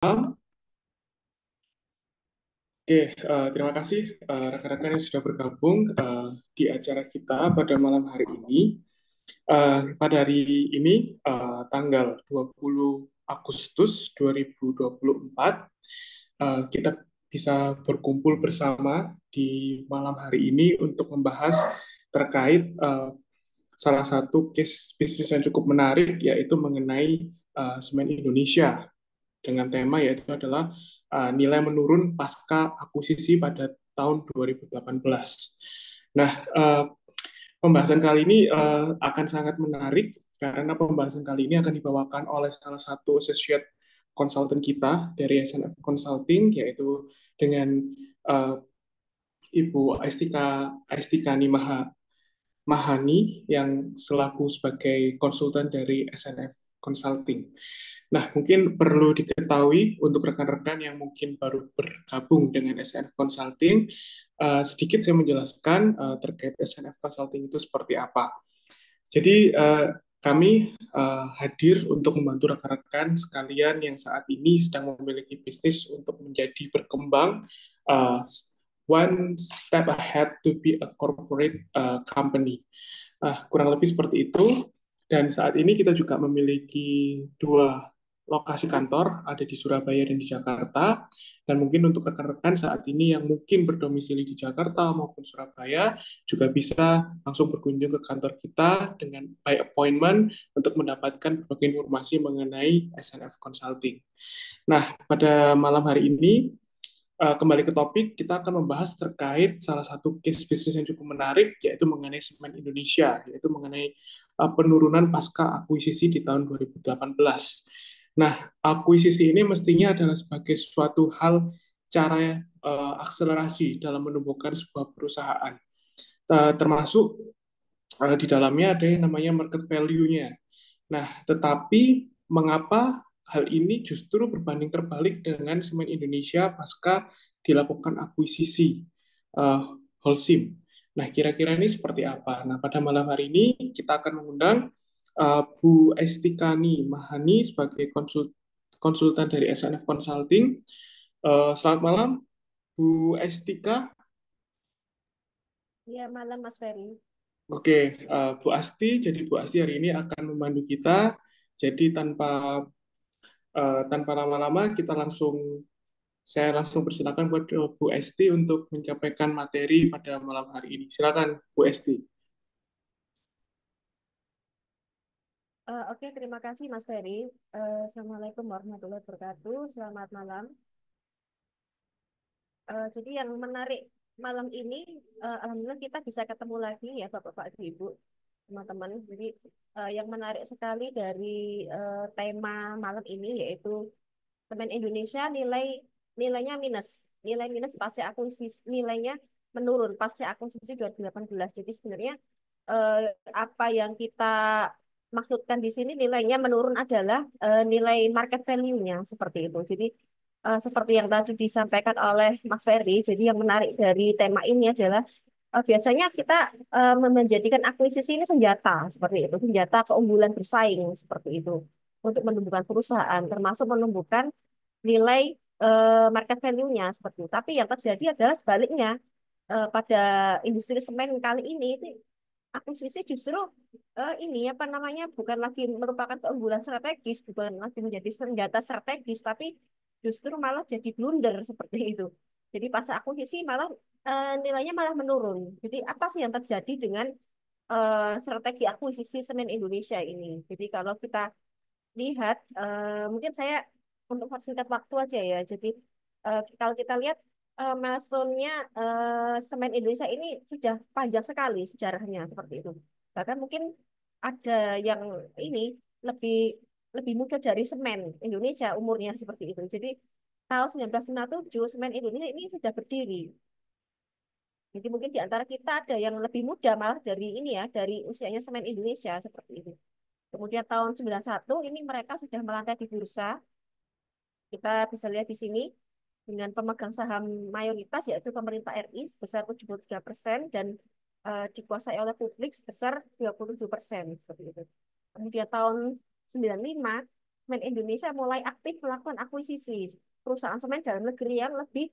Oke, terima kasih rekan-rekan yang sudah bergabung di acara kita pada malam hari ini. Pada hari ini, tanggal 20 Agustus 2024, kita bisa berkumpul bersama di malam hari ini untuk membahas terkait salah satu case bisnis yang cukup menarik, yaitu mengenai semen Indonesia dengan tema yaitu adalah nilai menurun pasca akuisisi pada tahun 2018. Nah, pembahasan kali ini akan sangat menarik karena pembahasan kali ini akan dibawakan oleh salah satu associate consultant kita dari SNF Consulting, yaitu dengan uh, Ibu Aistikani Mahani yang selaku sebagai konsultan dari SNF Consulting. Nah, mungkin perlu diketahui untuk rekan-rekan yang mungkin baru bergabung dengan SNF Consulting, sedikit saya menjelaskan terkait SNF Consulting itu seperti apa. Jadi, kami hadir untuk membantu rekan-rekan sekalian yang saat ini sedang memiliki bisnis untuk menjadi berkembang, uh, one step ahead to be a corporate company. Kurang lebih seperti itu. Dan saat ini kita juga memiliki dua lokasi kantor, ada di Surabaya dan di Jakarta. Dan mungkin untuk rekan-rekan saat ini yang mungkin berdomisili di Jakarta maupun Surabaya, juga bisa langsung berkunjung ke kantor kita dengan by appointment untuk mendapatkan berbagai informasi mengenai SNF Consulting. Nah, pada malam hari ini, kembali ke topik, kita akan membahas terkait salah satu case bisnis yang cukup menarik, yaitu mengenai semen Indonesia, yaitu mengenai penurunan pasca akuisisi di tahun 2018. Nah, akuisisi ini mestinya adalah sebagai suatu hal cara akselerasi dalam menumbuhkan sebuah perusahaan. Termasuk di dalamnya ada yang namanya market value-nya. Nah, tetapi mengapa hal ini justru berbanding terbalik dengan semen Indonesia pasca dilakukan akuisisi Holcim. Nah, kira-kira ini seperti apa? Nah, pada malam hari ini kita akan mengundang Bu Estikani Mahani sebagai konsultan dari SNF Consulting. Selamat malam, Bu Estika. Ya, malam Mas Ferry. Oke, Bu Asti. Jadi Bu Asti hari ini akan memandu kita. Jadi tanpa lama-lama kita saya langsung persilakan buat Bu Esti untuk menyampaikan materi pada malam hari ini. Silakan Bu Esti. Oke, terima kasih Mas Ferry. Assalamualaikum warahmatullahi wabarakatuh. Selamat malam. Jadi yang menarik malam ini, alhamdulillah kita bisa ketemu lagi ya Bapak-Bapak, Ibu, teman-teman. Jadi yang menarik sekali dari tema malam ini yaitu Semen Indonesia nilainya minus, nilai minus pasca akuisisi, nilainya menurun pasca akuisisi 2018. Jadi sebenarnya eh, apa yang kita maksudkan di sini nilainya menurun adalah nilai market value-nya seperti itu. Jadi seperti yang tadi disampaikan oleh Mas Ferry, jadi yang menarik dari tema ini adalah biasanya kita menjadikan akuisisi ini senjata seperti itu, senjata keunggulan bersaing seperti itu untuk menumbuhkan perusahaan, termasuk menumbuhkan nilai market value-nya seperti itu. Tapi yang terjadi adalah sebaliknya. Pada industri semen kali ini itu akuisisi justru ini apa namanya bukan lagi merupakan keunggulan strategis, bukan lagi menjadi senjata strategis, tapi justru malah jadi blunder seperti itu. Jadi pas akuisisi malah nilainya malah menurun. Jadi apa sih yang terjadi dengan strategi akuisisi semen Indonesia ini? Jadi kalau kita lihat, mungkin saya untuk singkat waktu aja ya. Jadi kalau kita lihat milestone-nya semen Indonesia ini sudah panjang sekali sejarahnya seperti itu. Bahkan mungkin ada yang ini lebih lebih muda dari semen Indonesia umurnya seperti itu. Jadi tahun 1997 semen Indonesia ini sudah berdiri. Jadi mungkin di antara kita ada yang lebih muda malah dari ini ya, dari usianya semen Indonesia seperti itu. Kemudian tahun 91 ini mereka sudah melantai di bursa. Kita bisa lihat di sini dengan pemegang saham mayoritas yaitu pemerintah RI sebesar 73% dan dikuasai oleh publik sebesar 27% seperti itu. Kemudian tahun 95 Semen Indonesia mulai aktif melakukan akuisisi perusahaan semen dalam negeri yang lebih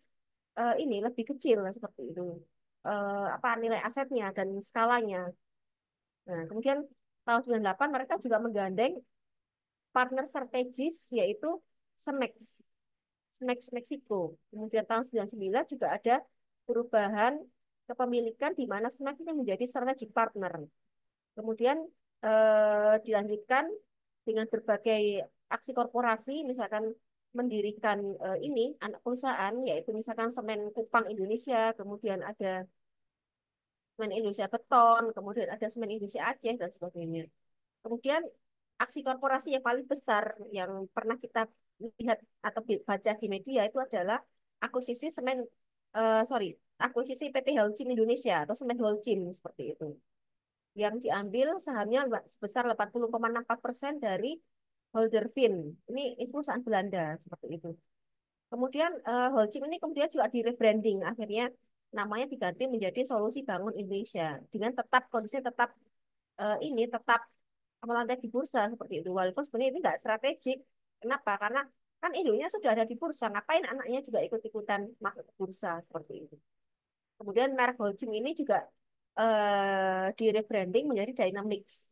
ini lebih kecil seperti itu. Apa nilai asetnya dan skalanya. Nah, kemudian tahun 98 mereka juga menggandeng partner strategis yaitu Cemex, Cemex Meksiko. Kemudian tahun 99 juga ada perubahan kepemilikan di mana Cemex ini menjadi strategic partner. Kemudian dilanjutkan dengan berbagai aksi korporasi, misalkan mendirikan ini anak perusahaan, yaitu misalkan Semen Kupang Indonesia, kemudian ada Semen Indonesia Beton, kemudian ada Semen Indonesia Aceh dan sebagainya. Kemudian aksi korporasi yang paling besar yang pernah kita lihat atau baca di media itu adalah akuisisi semen, sorry, akuisisi PT Holcim Indonesia atau Semen Holcim seperti itu yang diambil sahamnya sebesar 80,64% dari Holdervin. Ini perusahaan Belanda seperti itu. Kemudian Holcim ini kemudian juga di rebranding, akhirnya namanya diganti menjadi Solusi Bangun Indonesia dengan tetap kondisinya tetap ini tetap melantai di bursa seperti itu. Walaupun sebenarnya ini nggak strategik. Kenapa? Karena kan Indonesia sudah ada di bursa, ngapain anaknya juga ikut-ikutan masuk ke bursa seperti itu. Kemudian merek Holcim ini juga di rebranding menjadi Dynamics.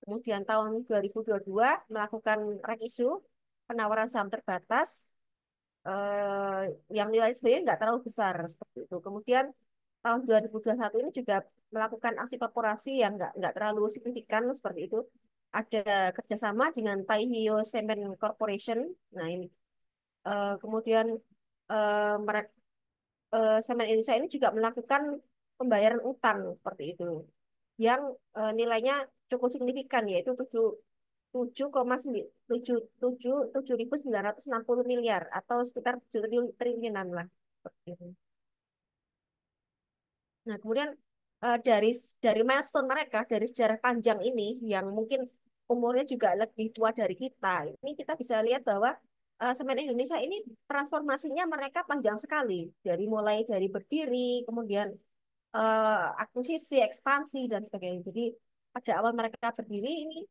Kemudian tahun 2022 melakukan rek issue penawaran saham terbatas eh, yang nilai sebenarnya nggak terlalu besar seperti itu. Kemudian tahun 2021 ini juga melakukan aksi korporasi yang nggak terlalu signifikan seperti itu. Ada kerjasama dengan Taihyo Cement Corporation. Nah ini kemudian mereka Semen Indonesia ini juga melakukan pembayaran utang seperti itu yang nilainya cukup signifikan yaitu 7,960 miliar atau sekitar 7 triliunan lah. Seperti itu. Nah, kemudian dari milestone mereka, dari sejarah panjang ini yang mungkin umurnya juga lebih tua dari kita, ini kita bisa lihat bahwa Semen Indonesia ini transformasinya mereka panjang sekali. Mulai dari berdiri, kemudian akuisisi, ekspansi, dan sebagainya. Jadi pada awal mereka berdiri ini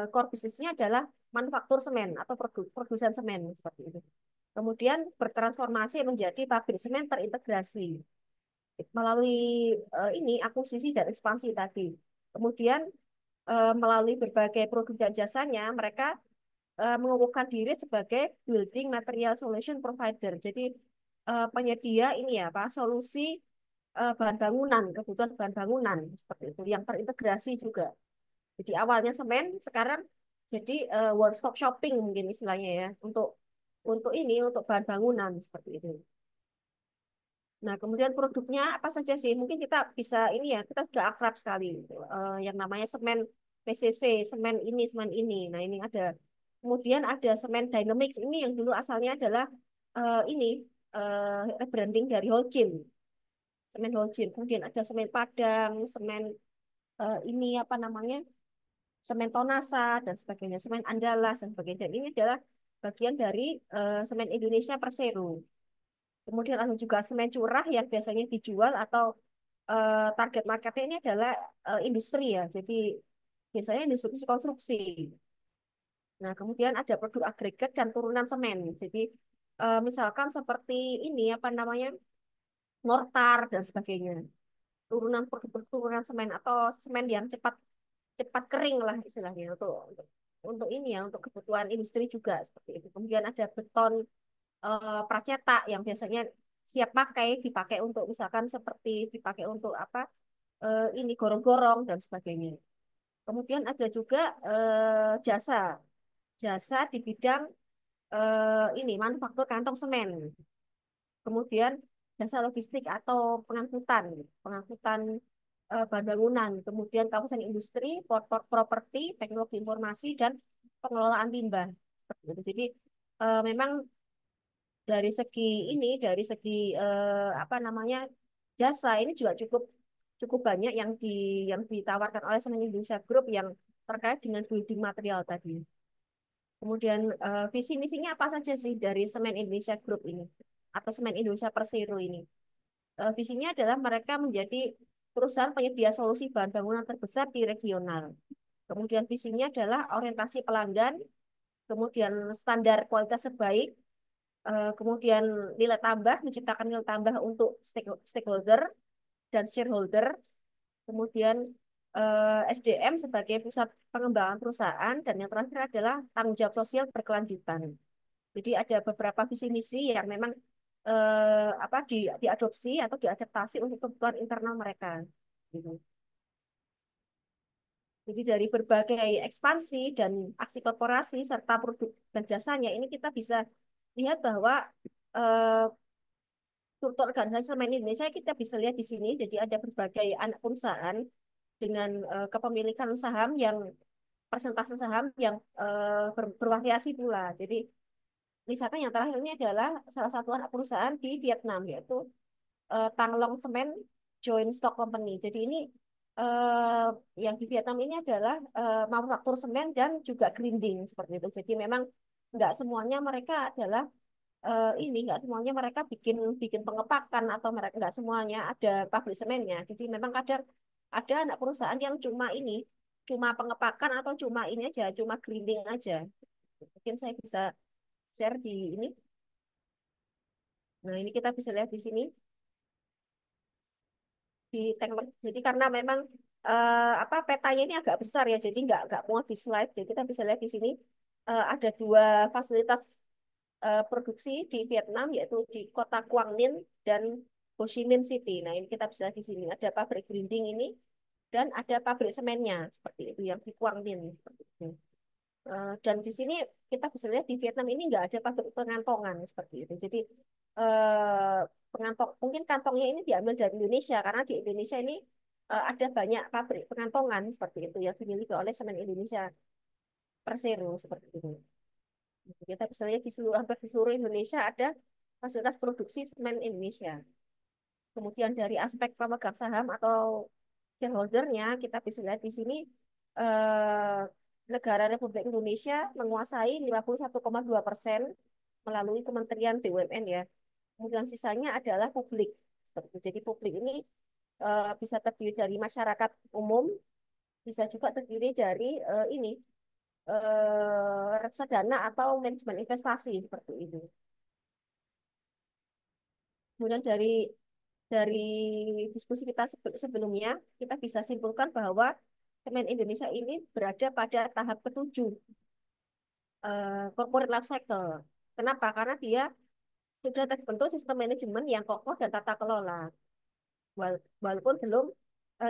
core bisnisnya adalah manufaktur semen atau produsen semen seperti itu. Kemudian bertransformasi menjadi pabrik semen terintegrasi melalui ini akuisisi dan ekspansi tadi. Kemudian melalui berbagai produk dan jasanya mereka mengukuhkan diri sebagai building material solution provider. Jadi penyedia ini ya Pak solusi bahan bangunan, kebutuhan bahan bangunan seperti itu yang terintegrasi juga. Jadi awalnya semen, sekarang jadi one stop shopping mungkin istilahnya ya untuk bahan bangunan seperti itu. Nah, kemudian produknya apa saja sih? Mungkin kita bisa ini ya, kita sudah akrab sekali gitu. Yang namanya semen PCC, semen ini, semen ini. Nah, ini ada. Kemudian ada semen Dynamics ini yang dulu asalnya adalah ini rebranding dari Holcim, semen Holcim. Kemudian ada semen Padang, semen ini apa namanya? Semen Tonasa dan sebagainya, semen Andalas dan sebagainya. Dan ini adalah bagian dari semen Indonesia Persero. Kemudian ada juga semen curah yang biasanya dijual atau target marketnya ini adalah industri ya. Jadi biasanya industri konstruksi. Nah, kemudian ada produk agregat dan turunan semen. Jadi misalkan seperti ini apa namanya mortar dan sebagainya. Turunan produk turunan semen atau semen yang cepat cepat kering lah istilahnya untuk ini ya untuk kebutuhan industri juga seperti itu. Kemudian ada beton pracetak yang biasanya siap pakai dipakai untuk misalkan seperti dipakai untuk apa ini gorong-gorong dan sebagainya. Kemudian ada juga jasa jasa di bidang ini manufaktur kantong semen. Kemudian jasa logistik atau pengangkutan pengangkutan bahan bangunan. Kemudian kawasan industri, properti, teknologi informasi dan pengelolaan limbah. Seperti itu. Jadi memang dari segi apa namanya jasa ini juga cukup cukup banyak yang ditawarkan oleh Semen Indonesia Group yang terkait dengan building material tadi. Kemudian visi misinya apa saja sih dari Semen Indonesia Group ini atau Semen Indonesia Persero ini? Visinya adalah mereka menjadi perusahaan penyedia solusi bahan bangunan terbesar di regional. Kemudian visinya adalah orientasi pelanggan, kemudian standar kualitas terbaik, kemudian nilai tambah, menciptakan nilai tambah untuk stakeholder dan shareholder, kemudian SDM sebagai pusat pengembangan perusahaan, dan yang terakhir adalah tanggung jawab sosial berkelanjutan. Jadi ada beberapa visi misi yang memang diadopsi atau diadaptasi untuk kebutuhan internal mereka. Gitu. Jadi dari berbagai ekspansi dan aksi korporasi serta produk dan jasanya ini kita bisa lihat bahwa eh, struktur organisasi semen Indonesia kita bisa lihat di sini. Jadi ada berbagai anak perusahaan dengan kepemilikan saham yang persentase saham yang bervariasi pula. Jadi misalkan yang terakhir ini adalah salah satu anak perusahaan di Vietnam yaitu Tanglong Semen Joint Stock Company. Jadi ini eh, yang di Vietnam ini adalah manufaktur semen dan juga grinding seperti itu. Jadi memang nggak semuanya mereka adalah ini nggak semuanya mereka bikin bikin pengepakan atau mereka nggak semuanya ada pabrik semennya. Jadi memang kadang ada anak perusahaan yang cuma ini, cuma pengepakan atau cuma ini aja, cuma grinding aja. Mungkin saya bisa share di ini. Nah, ini kita bisa lihat di sini di tank. Jadi karena memang petanya ini agak besar ya, jadi nggak muat di slide. Jadi kita bisa lihat di sini ada dua fasilitas produksi di Vietnam, yaitu di kota Quang Ninh dan Ho Chi Minh City. Nah, ini kita bisa lihat di sini ada pabrik grinding ini dan ada pabrik semennya seperti itu yang di Quang Ninh seperti itu. Dan di sini kita bisa lihat di Vietnam ini nggak ada pabrik pengantongan seperti itu. Jadi eh, pengantong mungkin kantongnya ini diambil dari Indonesia karena di Indonesia ini ada banyak pabrik pengantongan seperti itu yang dimiliki oleh Semen Indonesia Persero seperti itu. Kita bisa lihat di seluruh hampir di seluruh Indonesia ada fasilitas produksi semen Indonesia. Kemudian dari aspek pemegang saham atau shareholdernya kita bisa lihat di sini eh, negara Republik Indonesia menguasai 51,2% melalui Kementerian BUMN ya. Kemudian sisanya adalah publik. Seperti itu. Jadi publik ini bisa terdiri dari masyarakat umum, bisa juga terdiri dari ini reksadana atau manajemen investasi seperti itu. Kemudian dari diskusi kita sebelumnya, kita bisa simpulkan bahwa Semen Indonesia ini berada pada tahap ketujuh corporate life cycle. Kenapa? Karena dia sudah terbentuk sistem manajemen yang kokoh dan tata kelola. Walaupun belum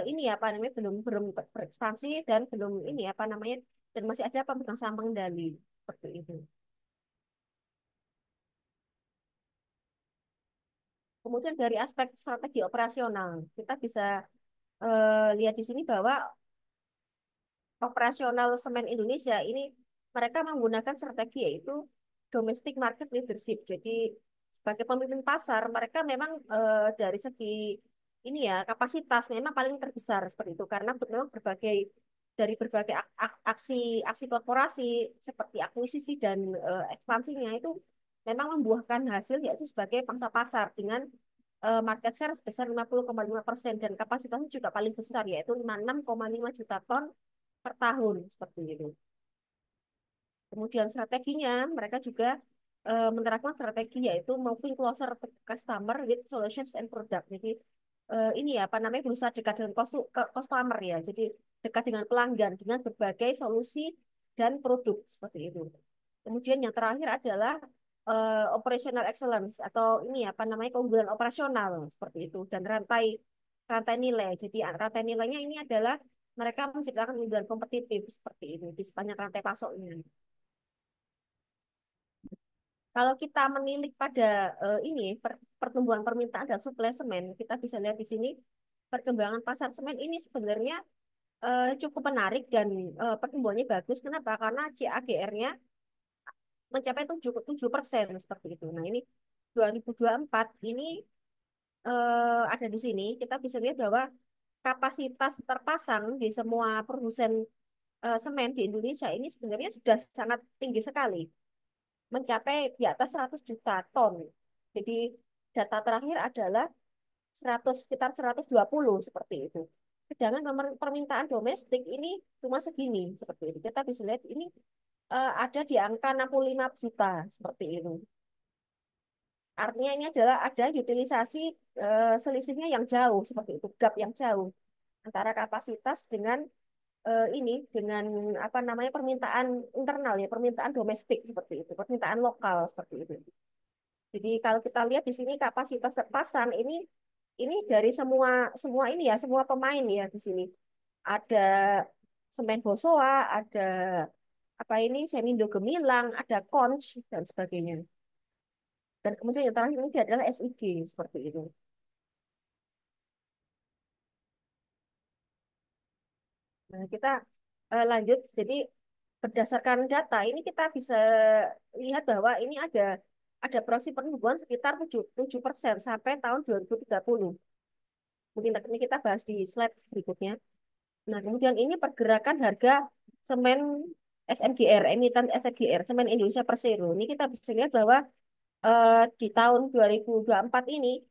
ini apa namanya belum belum berekspansi dan belum ini apa namanya dan masih ada pemegang saham pengendali seperti itu. Kemudian dari aspek strategi operasional, kita bisa lihat di sini bahwa operasional semen Indonesia ini mereka menggunakan strategi yaitu domestic market leadership. Jadi sebagai pemimpin pasar mereka memang dari segi ini ya kapasitas memang paling terbesar seperti itu karena memang dari berbagai aksi korporasi seperti akuisisi dan ekspansinya itu memang membuahkan hasil yaitu sebagai pangsa pasar dengan market share sebesar 50,5% dan kapasitasnya juga paling besar yaitu 56,5 juta ton per tahun seperti itu. Kemudian strateginya mereka juga menerapkan strategi yaitu moving closer to customer with solutions and product. Jadi ini ya apa namanya berusaha dekat dengan customer ya. Jadi dekat dengan pelanggan dengan berbagai solusi dan produk seperti itu. Kemudian yang terakhir adalah operational excellence atau ini apa namanya keunggulan operasional seperti itu dan rantai rantai nilai. Jadi rantai nilainya ini adalah mereka menciptakan keunggulan kompetitif seperti itu di sepanjang rantai pasoknya. Kalau kita menilik pada ini pertumbuhan permintaan dan suplai semen, kita bisa lihat di sini perkembangan pasar semen ini sebenarnya cukup menarik dan pertumbuhannya bagus. Kenapa? Karena CAGR-nya mencapai 7% seperti itu. Nah, ini 2024 ini ada di sini. Kita bisa lihat bahwa kapasitas terpasang di semua produsen semen di Indonesia ini sebenarnya sudah sangat tinggi sekali, mencapai di atas 100 juta ton. Jadi data terakhir adalah 100, sekitar 120 seperti itu. Sedangkan permintaan domestik ini cuma segini seperti itu. Kita bisa lihat ini ada di angka 65 juta seperti itu. Artinya ini adalah ada utilisasi selisihnya yang jauh seperti itu, gap yang jauh antara kapasitas dengan ini dengan apa namanya permintaan internal ya, permintaan domestik seperti itu, permintaan lokal seperti itu. Jadi kalau kita lihat di sini kapasitas terpasang ini dari semua semua ini ya, semua pemain ya di sini. Ada Semen Bosoa, ada apa ini Semindo Gemilang, ada Konch dan sebagainya. Dan kemudian yang terakhir ini adalah SIG seperti itu. Nah, kita lanjut. Jadi berdasarkan data ini kita bisa lihat bahwa ini ada proyeksi pertumbuhan sekitar 7% sampai tahun 2030. Mungkin ini kita bahas di slide berikutnya. Nah, kemudian ini pergerakan harga semen SMGR, emiten SMGR, Semen Indonesia Persero. Ini kita bisa lihat bahwa di tahun 2024 ini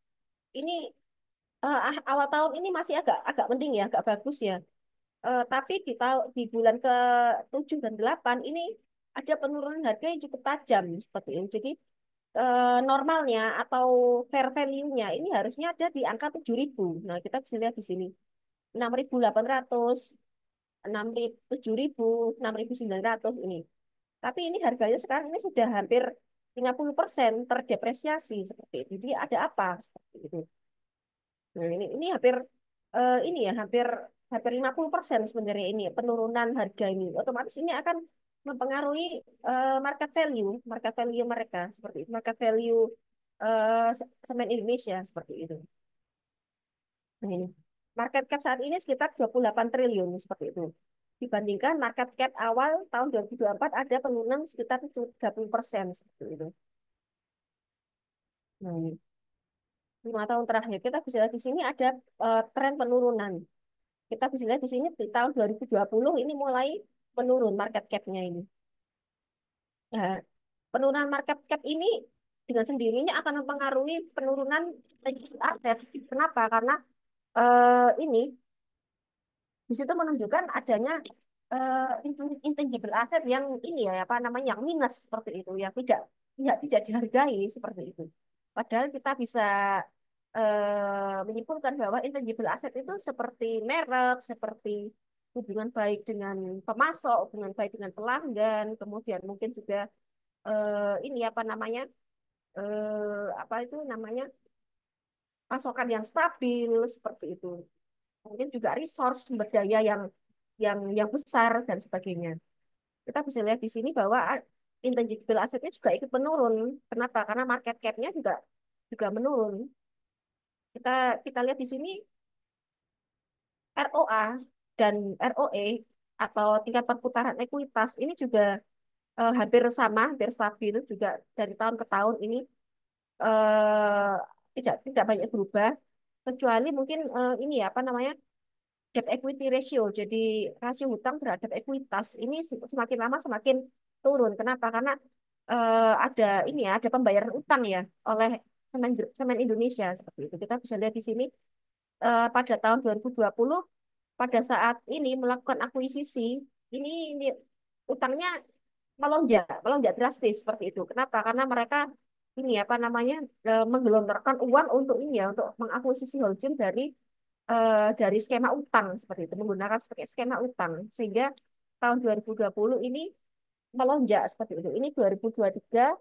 awal tahun ini masih agak agak mending ya, agak bagus ya. Tapi di bulan ke-7 dan 8 ini ada penurunan harga yang cukup tajam seperti ini. Jadi normalnya atau fair value-nya ini harusnya ada di angka 7.000. Nah, kita bisa lihat di sini 6.800, 7.000, 6.900 ini. Tapi ini harganya sekarang ini sudah hampir 50% terdepresiasi seperti itu. Jadi ada apa seperti itu? Nah, ini hampir ini ya hampir hampir 50% sebenarnya ini penurunan harga ini. Otomatis ini akan mempengaruhi market value mereka seperti itu, market value semen Indonesia seperti itu. Nah, ini market cap saat ini sekitar 28 triliun seperti itu. Dibandingkan market cap awal tahun 2024 ada penurunan sekitar 30% seperti itu. Nah, ini 5 tahun terakhir kita bisa lihat di sini ada tren penurunan. Kita bisa lihat di sini di tahun 2020 ini mulai menurun market cap-nya ini. Nah, penurunan market cap ini dengan sendirinya akan mempengaruhi penurunan aset. Kenapa? Karena ini di situ menunjukkan adanya intangible asset yang ini ya apa namanya yang minus seperti itu yang tidak dihargai seperti itu. Padahal kita bisa menyimpulkan bahwa intangible asset itu seperti merek, seperti hubungan baik dengan pemasok, hubungan baik dengan pelanggan, kemudian mungkin juga ini apa namanya apa itu namanya pasokan yang stabil seperti itu. Mungkin juga resource sumber daya yang besar dan sebagainya. Kita bisa lihat di sini bahwa intangible asetnya juga ikut menurun. Kenapa? Karena market cap-nya juga juga menurun. Kita kita lihat di sini ROA dan ROE atau tingkat perputaran ekuitas ini juga hampir sama, hampir stabil juga dari tahun ke tahun ini eh, tidak banyak berubah kecuali mungkin ini ya apa namanya debt equity ratio. Jadi rasio hutang terhadap ekuitas ini semakin lama semakin turun. Kenapa? Karena ada ini ya, ada pembayaran utang ya oleh Semen Indonesia seperti itu. Kita bisa lihat di sini pada tahun 2020 pada saat ini melakukan akuisisi ini utangnya melonjak drastis seperti itu. Kenapa? Karena mereka ini apa namanya menggelontorkan uang untuk ini ya untuk mengakuisisi Holcim dari skema utang seperti itu, menggunakan skema utang sehingga tahun 2020 ini melonjak seperti itu. Ini 2023,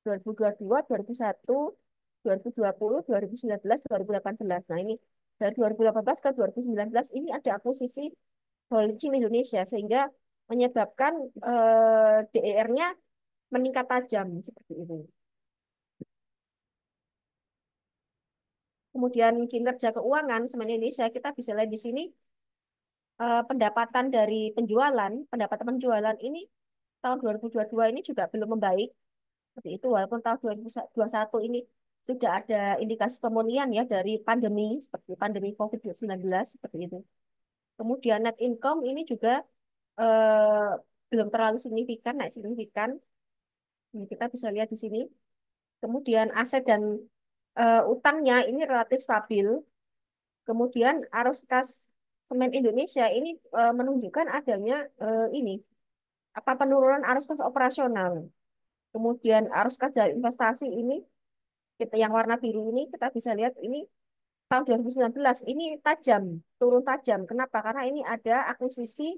2022, 2021, 2020, 2019, 2018. Nah, ini dari 2018 ke 2019 ini ada akuisisi Holcim Indonesia sehingga menyebabkan DER-nya meningkat tajam seperti itu. Kemudian kinerja keuangan Semen Indonesia kita bisa lihat di sini pendapatan penjualan ini tahun 2022 ini juga belum membaik seperti itu walaupun tahun 2021 ini sudah ada indikasi pemulihan ya dari seperti pandemi COVID-19 seperti itu. Kemudian net income ini juga eh, belum terlalu signifikan, naik signifikan. Ini kita bisa lihat di sini. Kemudian aset dan utangnya ini relatif stabil. Kemudian arus kas Semen Indonesia ini menunjukkan adanya ini. apa penurunan arus kas operasional. Kemudian arus kas dari investasi ini kita yang warna biru ini kita bisa lihat ini tahun 2019 ini tajam, turun tajam. Kenapa? Karena ini ada akuisisi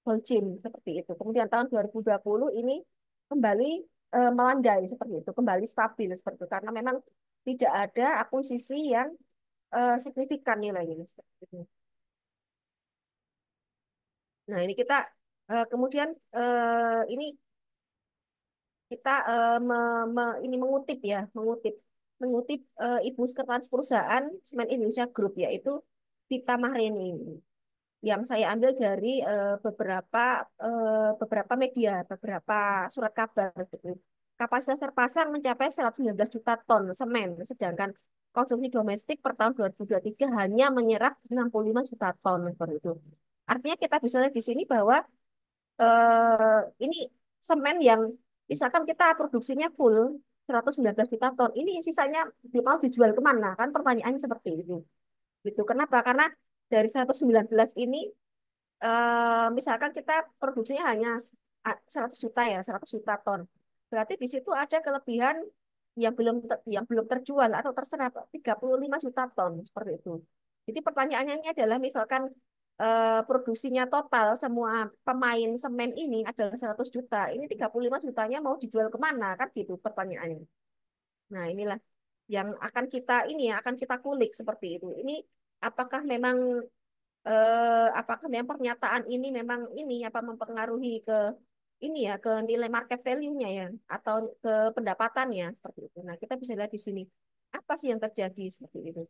Holcim seperti itu. Kemudian tahun 2020 ini kembali melandai seperti itu, kembali stabil seperti itu karena memang tidak ada akuisisi yang signifikan nilainya seperti itu. Nah, ini kita kemudian ini kita ini mengutip ya, mengutip Ibu Sekretaris Perusahaan Semen Indonesia Group yaitu Tita Mahreni yang saya ambil dari beberapa media, beberapa surat kabar gitu. Kapasitas terpasang mencapai 119 juta ton semen, sedangkan konsumsi domestik per tahun 2023 hanya menyerap 65 juta ton seperti itu. Artinya kita bisa lihat di sini bahwa ini semen yang misalkan kita produksinya full 119 juta ton, ini sisanya mau dijual kemana? Kan pertanyaannya seperti itu. Gitu. Kenapa? Karena dari 119 ini misalkan kita produksinya hanya 100 juta ya, 100 juta ton. Berarti di situ ada kelebihan yang belum terjual atau terserap 35 juta ton seperti itu. Jadi pertanyaannya ini adalah misalkan produksinya total semua pemain semen ini adalah 100 juta. Ini 35 jutanya mau dijual kemana kan gitu pertanyaannya. Nah, inilah yang akan kita ini ya akan kita kulik seperti itu. Ini apakah memang apakah memang pernyataan ini memang ini apa mempengaruhi ke ini ya ke nilai market value-nya ya atau ke pendapatannya seperti itu. Nah, kita bisa lihat di sini apa sih yang terjadi seperti itu.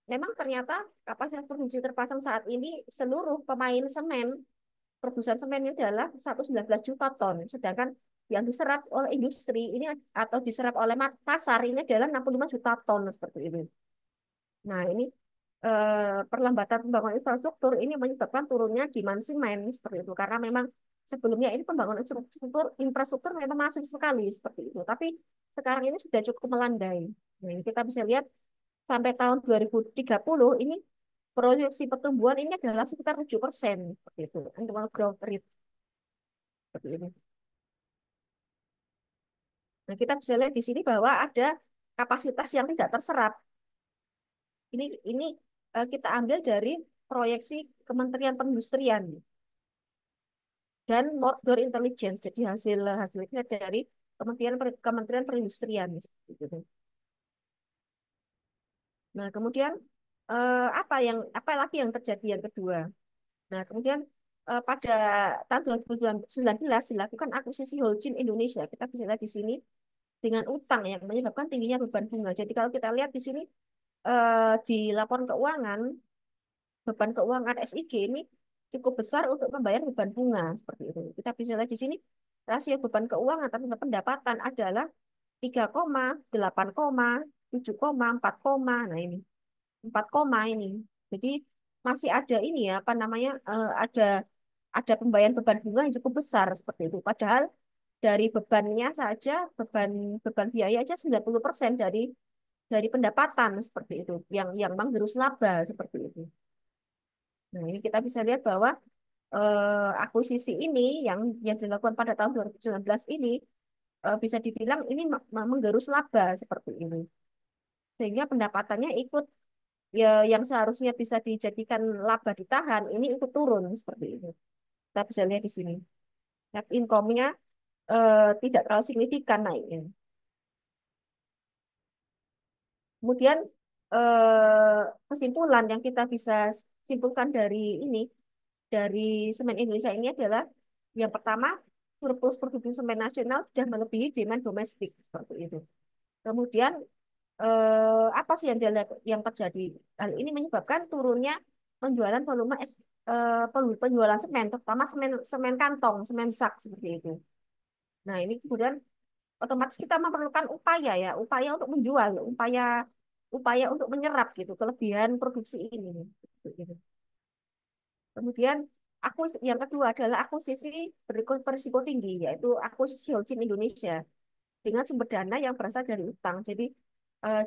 Memang ternyata kapasitas produksi terpasang saat ini seluruh pemain semen produsen semen ini adalah 119 juta ton, sedangkan yang diserap oleh industri ini atau diserap oleh pasar ini adalah 65 juta ton seperti ini. Nah, ini perlambatan pembangunan infrastruktur ini menyebabkan turunnya demand semen seperti itu karena memang sebelumnya ini pembangunan infrastruktur memang masif sekali seperti itu, tapi sekarang ini sudah cukup melandai. Nah, ini kita bisa lihat sampai tahun 2030 ini proyeksi pertumbuhan ini adalah sekitar 7% seperti itu, annual growth rate seperti ini. Nah, kita bisa lihat di sini bahwa ada kapasitas yang tidak terserap. Ini kita ambil dari proyeksi Kementerian Perindustrian dan Mordor Intelligence. Jadi hasilnya dari Kementerian Perindustrian. Gitu. Nah, kemudian apa lagi yang terjadi yang kedua? Nah, kemudian pada tahun 2019 dilakukan akuisisi Holcim Indonesia. Kita bisa lihat di sini dengan utang yang menyebabkan tingginya beban bunga. Jadi kalau kita lihat di sini di laporan keuangan, beban keuangan SIG ini cukup besar untuk membayar beban bunga seperti itu. Kita bisa lihat di sini rasio beban keuangan terhadap pendapatan adalah 3,8, 7, 4, nah ini 4, ini. Jadi masih ada ini ya apa namanya ada pembayaran beban bunga yang cukup besar seperti itu. Padahal dari bebannya saja beban beban biaya aja 90% dari pendapatan seperti itu yang menggerus laba seperti itu. Nah, ini kita bisa lihat bahwa akuisisi ini yang dilakukan pada tahun 2019 ini bisa dibilang ini menggerus laba seperti ini. Sehingga pendapatannya ikut ya yang seharusnya bisa dijadikan laba ditahan ini ikut turun seperti itu. Kita bisa lihat di sini. Net income-nya tidak terlalu signifikan naiknya. Kemudian kesimpulan yang kita bisa simpulkan dari ini dari semen Indonesia ini adalah yang pertama surplus produksi semen nasional sudah melebihi demand domestik seperti itu. Kemudian apa sih yang terjadi? Hal ini menyebabkan turunnya penjualan volume penjualan semen, terutama semen semen kantong, semen sak seperti itu. Nah, ini kemudian otomatis kita memerlukan upaya ya, upaya untuk menjual, upaya upaya untuk menyerap gitu kelebihan produksi ini. Gitu. Kemudian yang kedua adalah akuisisi berisiko tinggi, yaitu akuisisi Holcim Indonesia dengan sumber dana yang berasal dari utang. Jadi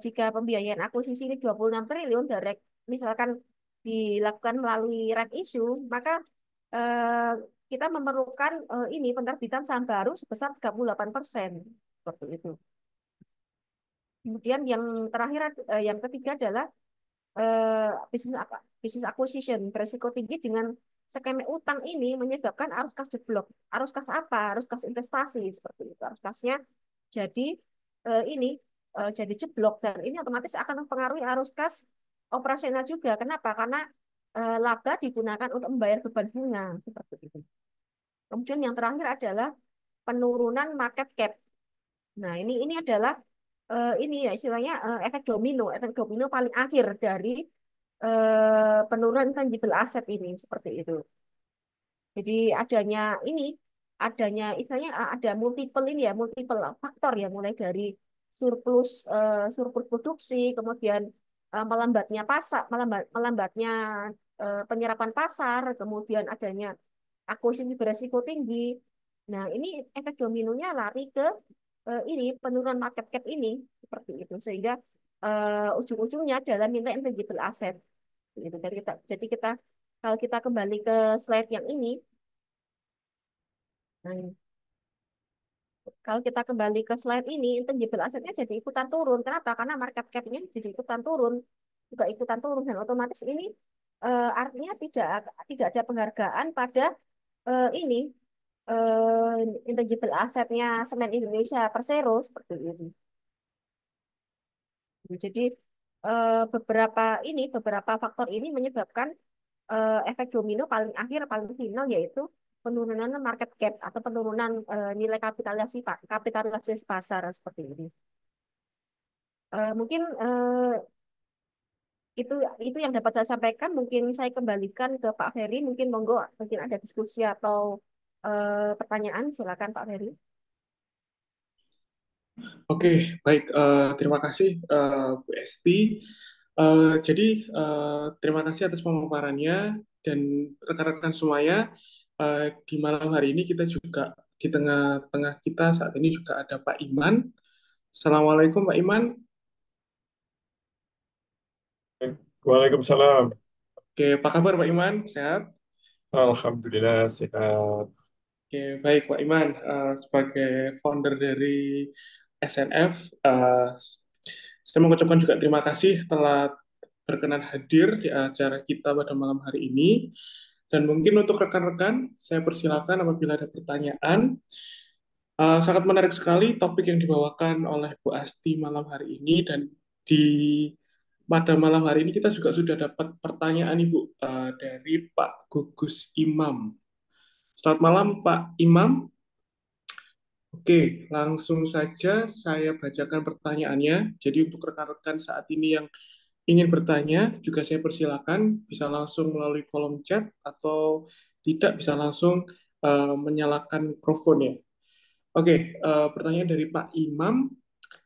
jika pembiayaan akuisisi ini 26 triliun direct misalkan dilakukan melalui right issue, maka kita memerlukan ini penerbitan saham baru sebesar 38%. Seperti itu. Kemudian yang terakhir, yang ketiga adalah bisnis acquisition beresiko tinggi dengan skema utang ini menyebabkan arus kas jeblok. Arus kas apa? Arus kas investasi seperti itu. Arus kasnya jadi ini jadi jeblok dan ini otomatis akan mempengaruhi arus kas operasional juga. Kenapa? Karena laba digunakan untuk membayar beban bunga seperti itu. Kemudian yang terakhir adalah penurunan market cap. Nah, ini adalah ini ya istilahnya efek domino. Efek domino paling akhir dari penurunan tangible aset ini seperti itu. Jadi adanya istilahnya ada multiple ini ya, multiple faktor ya, mulai dari surplus produksi, kemudian melambatnya pasar, melambatnya penyerapan pasar, kemudian adanya akuisisi beresiko tinggi. Nah, ini efek dominonya lari ke ini penurunan market cap ini seperti itu sehingga ujung-ujungnya adalah nilai intangible asset gitu. Jadi kita kalau kita kembali ke slide yang ini, nah, kalau kita kembali ke slide ini, intangible asetnya jadi ikutan turun. Kenapa? Karena market cap-nya jadi ikutan turun, juga ikutan turun dan otomatis ini artinya tidak ada penghargaan pada ini intangible asetnya Semen Indonesia Persero seperti itu. Jadi beberapa faktor ini menyebabkan efek domino paling akhir paling final yaitu penurunan market cap atau penurunan nilai kapitalisasi pasar seperti ini. Mungkin itu yang dapat saya sampaikan. Mungkin saya kembalikan ke Pak Ferry. Mungkin monggo mungkin ada diskusi atau pertanyaan. Silakan Pak Ferry. Oke, baik. Terima kasih, Bu Esti. Jadi, terima kasih atas pemaparannya dan rekan-rekan semuanya. Di malam hari ini kita juga di tengah-tengah kita saat ini juga ada Pak Iman. Assalamualaikum, Pak Iman. Waalaikumsalam. Oke, apa kabar, Pak Iman? Sehat? Alhamdulillah sehat. Oke, baik, Pak Iman. Sebagai founder dari SNF, saya mengucapkan juga terima kasih telah berkenan hadir di acara kita pada malam hari ini. Dan mungkin untuk rekan-rekan, saya persilakan apabila ada pertanyaan. Sangat menarik sekali topik yang dibawakan oleh Bu Asti malam hari ini dan di pada malam hari ini kita juga sudah dapat pertanyaan Ibu dari Pak Gugus Imam. Selamat malam Pak Imam. Oke, langsung saja saya bacakan pertanyaannya. Jadi untuk rekan-rekan saat ini yang ingin bertanya, juga saya persilakan bisa langsung melalui kolom chat atau tidak bisa langsung menyalakan mikrofonnya. Oke, pertanyaan dari Pak Imam.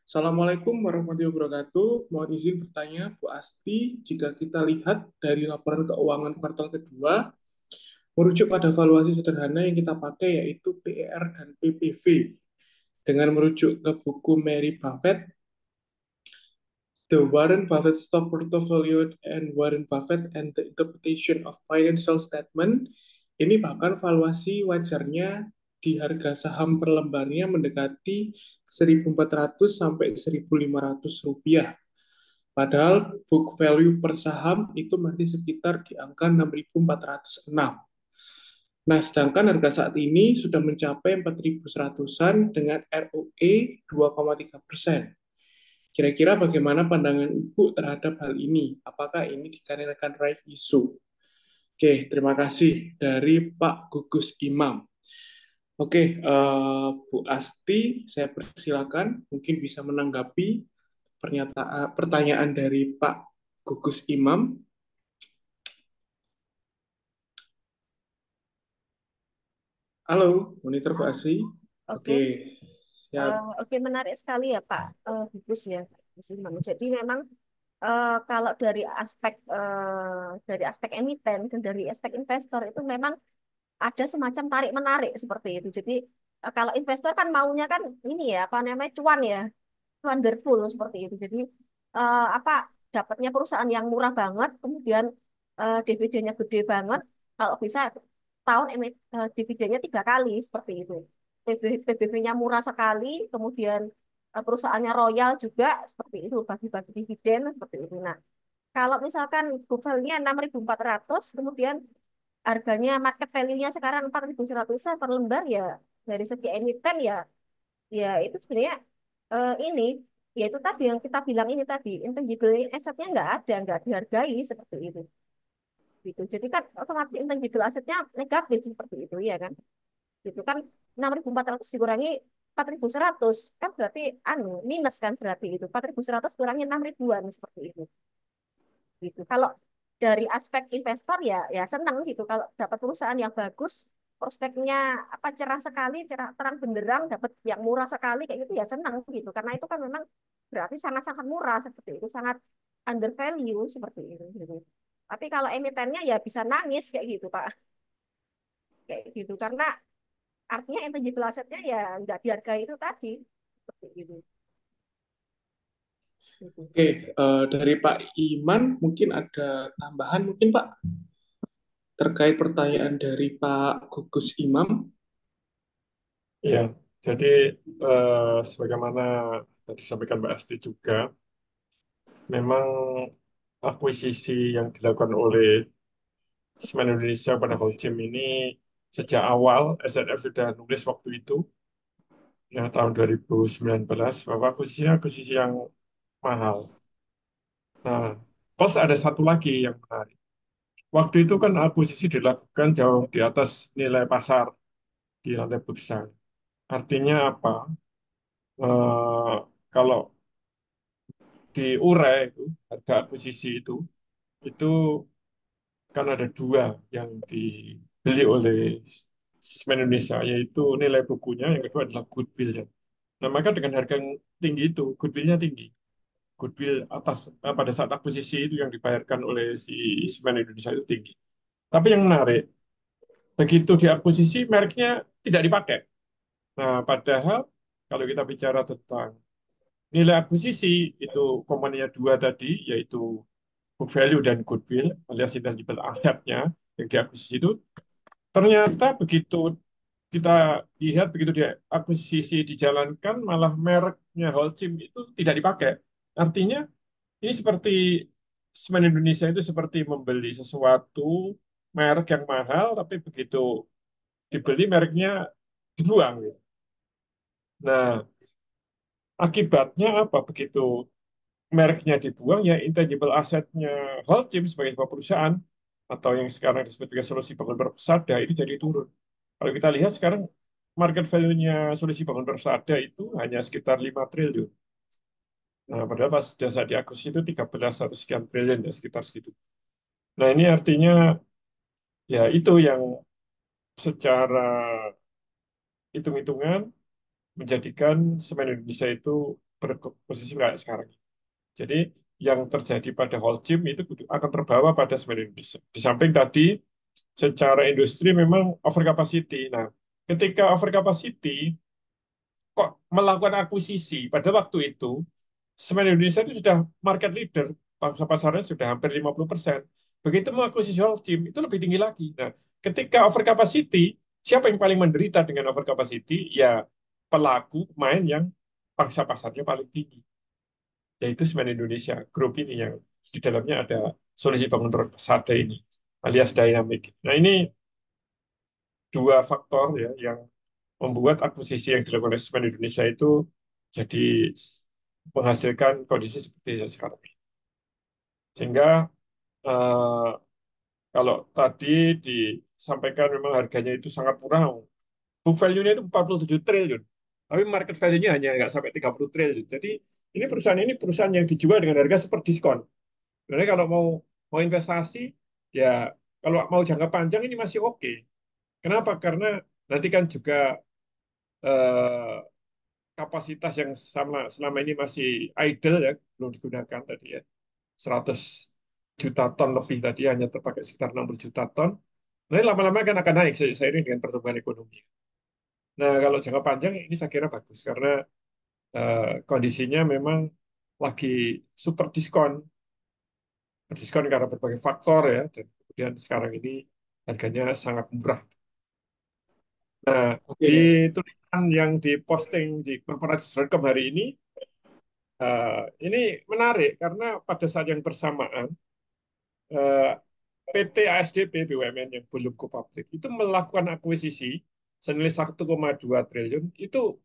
Assalamualaikum warahmatullahi wabarakatuh. Mohon izin bertanya, Bu Asti, jika kita lihat dari laporan keuangan kuartal kedua, merujuk pada valuasi sederhana yang kita pakai yaitu PER dan PPV. Dengan merujuk ke buku Mary Buffett, The Warren Buffett Stock Portfolio and Warren Buffett and the Interpretation of Financial Statement, ini bahkan valuasi wajarnya di harga saham per lembarnya mendekati 1.400 sampai 1.500 rupiah. Padahal book value per saham itu masih sekitar di angka 6.406. Nah, sedangkan harga saat ini sudah mencapai 4.100-an dengan ROE 2,3%. Kira-kira bagaimana pandangan Ibu terhadap hal ini? Apakah ini dikarenakan right issue? Oke, terima kasih dari Pak Gugus Imam. Oke, Bu Asti, saya persilakan mungkin bisa menanggapi pertanyaan dari Pak Gugus Imam. Halo, monitor Bu Ah, Asti. oke. Oke, siap. Oke, menarik sekali ya Pak Gus ya. Gus Imam. Jadi memang kalau dari aspek emiten dan dari aspek investor itu memang ada semacam tarik menarik seperti itu. Jadi kalau investor kan maunya kan ini ya apa namanya cuan ya, wonderful seperti itu. Jadi apa dapatnya perusahaan yang murah banget, kemudian dividennya gede banget, kalau bisa setahun dividennya 3 kali seperti itu. PBV-nya murah sekali, kemudian perusahaannya royal juga seperti itu, bagi-bagi dividen seperti itu. Nah, kalau misalkan book value-nya 6.400, kemudian harganya market value-nya sekarang 4.100 per lembar ya, dari segi emiten ya, ya itu sebenarnya ini, ya itu tadi yang kita bilang ini tadi, intangible asset-nya nggak dihargai seperti itu. Gitu. Jadi kan otomatis intangible asetnya negatif seperti itu ya kan. Gitu kan 6.400 dikurangi 4.100 kan berarti minus kan berarti itu 4.100 kurangi 6 ribuan seperti itu. Gitu. Kalau dari aspek investor ya ya senang gitu kalau dapat perusahaan yang bagus, prospeknya apa cerah sekali, cerah terang benderang, dapat yang murah sekali kayak gitu ya senang gitu. Karena itu kan memang berarti sangat-sangat murah seperti itu, sangat under value seperti itu gitu. Tapi kalau emitennya ya bisa nangis kayak gitu, Pak. Kayak gitu karena artinya intangible asetnya ya nggak dihargai itu tadi seperti itu. Gitu. Oke, dari Pak Iman mungkin ada tambahan mungkin Pak terkait pertanyaan dari Pak Gugus Imam. Ya, jadi sebagaimana tadi disampaikan Mbak Asti juga, memang akuisisi yang dilakukan oleh Semen Indonesia pada Holcim ini sejak awal SNF sudah nulis waktu itu, ya tahun 2019, bahwa akuisisi yang mahal. Nah, plus ada satu lagi yang menarik. Waktu itu kan akuisisi dilakukan jauh di atas nilai pasar di lantai bursa. Artinya apa? Eh, Kalau diurai itu harga akuisisi itu kan ada dua yang dibeli oleh Semen Indonesia, yaitu nilai bukunya, yang kedua adalah goodwill-nya. Nah, maka dengan harga yang tinggi itu, goodwill-nya tinggi. Goodwill atas pada saat akuisisi itu yang dibayarkan oleh si Semen Indonesia itu tinggi. Tapi yang menarik, begitu diakuisisi, mereknya tidak dipakai. Nah, padahal kalau kita bicara tentang nilai akuisisi, itu komponennya dua tadi, yaitu book value dan goodwill, alias intangible asetnya yang diakuisisi itu, ternyata begitu kita lihat, begitu dia akuisisi dijalankan, malah mereknya Holcim itu tidak dipakai. Artinya, ini seperti Semen Indonesia itu seperti membeli sesuatu merek yang mahal, tapi begitu dibeli mereknya dibuang, gitu. Nah, akibatnya apa? Begitu mereknya dibuang, ya intangible asetnya Holcim sebagai sebuah perusahaan atau yang sekarang disebut sebagai Solusi Bangun Persada itu jadi turun. Kalau kita lihat sekarang market value-nya Solusi Bangun Persada itu hanya sekitar 5 triliun. Nah, padahal pas jasa diakuisisi itu 13 atau sekian triliun ya, sekitar segitu. Nah, ini artinya ya itu yang secara hitung-hitungan menjadikan semen Indonesia itu berposisi kayak sekarang. Jadi yang terjadi pada Holcim itu akan terbawa pada semen Indonesia. Di samping tadi secara industri memang over capacity. Nah, ketika over capacity kok melakukan akuisisi pada waktu itu semen Indonesia itu sudah market leader, pangsa pasarnya sudah hampir 50%. Begitu mengakuisisi Holcim itu lebih tinggi lagi. Nah, ketika over capacity, siapa yang paling menderita dengan over capacity? Ya pelaku main yang pangsa pasarnya paling tinggi, yaitu Semen Indonesia grup ini yang di dalamnya ada Solusi Bangun Persada ini alias Dynamic. Nah, ini dua faktor ya yang membuat akuisisi yang dilakukan oleh Semen Indonesia itu jadi menghasilkan kondisi seperti yang sekarang ini. Sehingga eh, kalau tadi disampaikan memang harganya itu sangat murah, book value-nya itu 47 triliun, tapi market value-nya hanya nggak sampai 30 triliun. Jadi ini perusahaan yang dijual dengan harga super diskon. Sebenarnya kalau mau mau investasi, ya kalau mau jangka panjang ini masih oke. Kenapa? Karena nanti kan juga eh, kapasitas yang sama selama ini masih idle ya, belum digunakan tadi ya. 100 juta ton lebih tadi hanya terpakai sekitar 60 juta ton. Nah, ini lama-lama kan akan naik seiring dengan pertumbuhan ekonomi. Nah, kalau jangka panjang ini saya kira bagus karena kondisinya memang lagi super diskon, berdiskon karena berbagai faktor ya. Dan kemudian sekarang ini harganya sangat murah. Nah, di Oke, tulisan yang diposting di corporate.com hari ini, eh, ini menarik karena pada saat yang bersamaan, eh, PT ASDP BUMN yang belum go public itu melakukan akuisisi senilai 1,2 triliun. Itu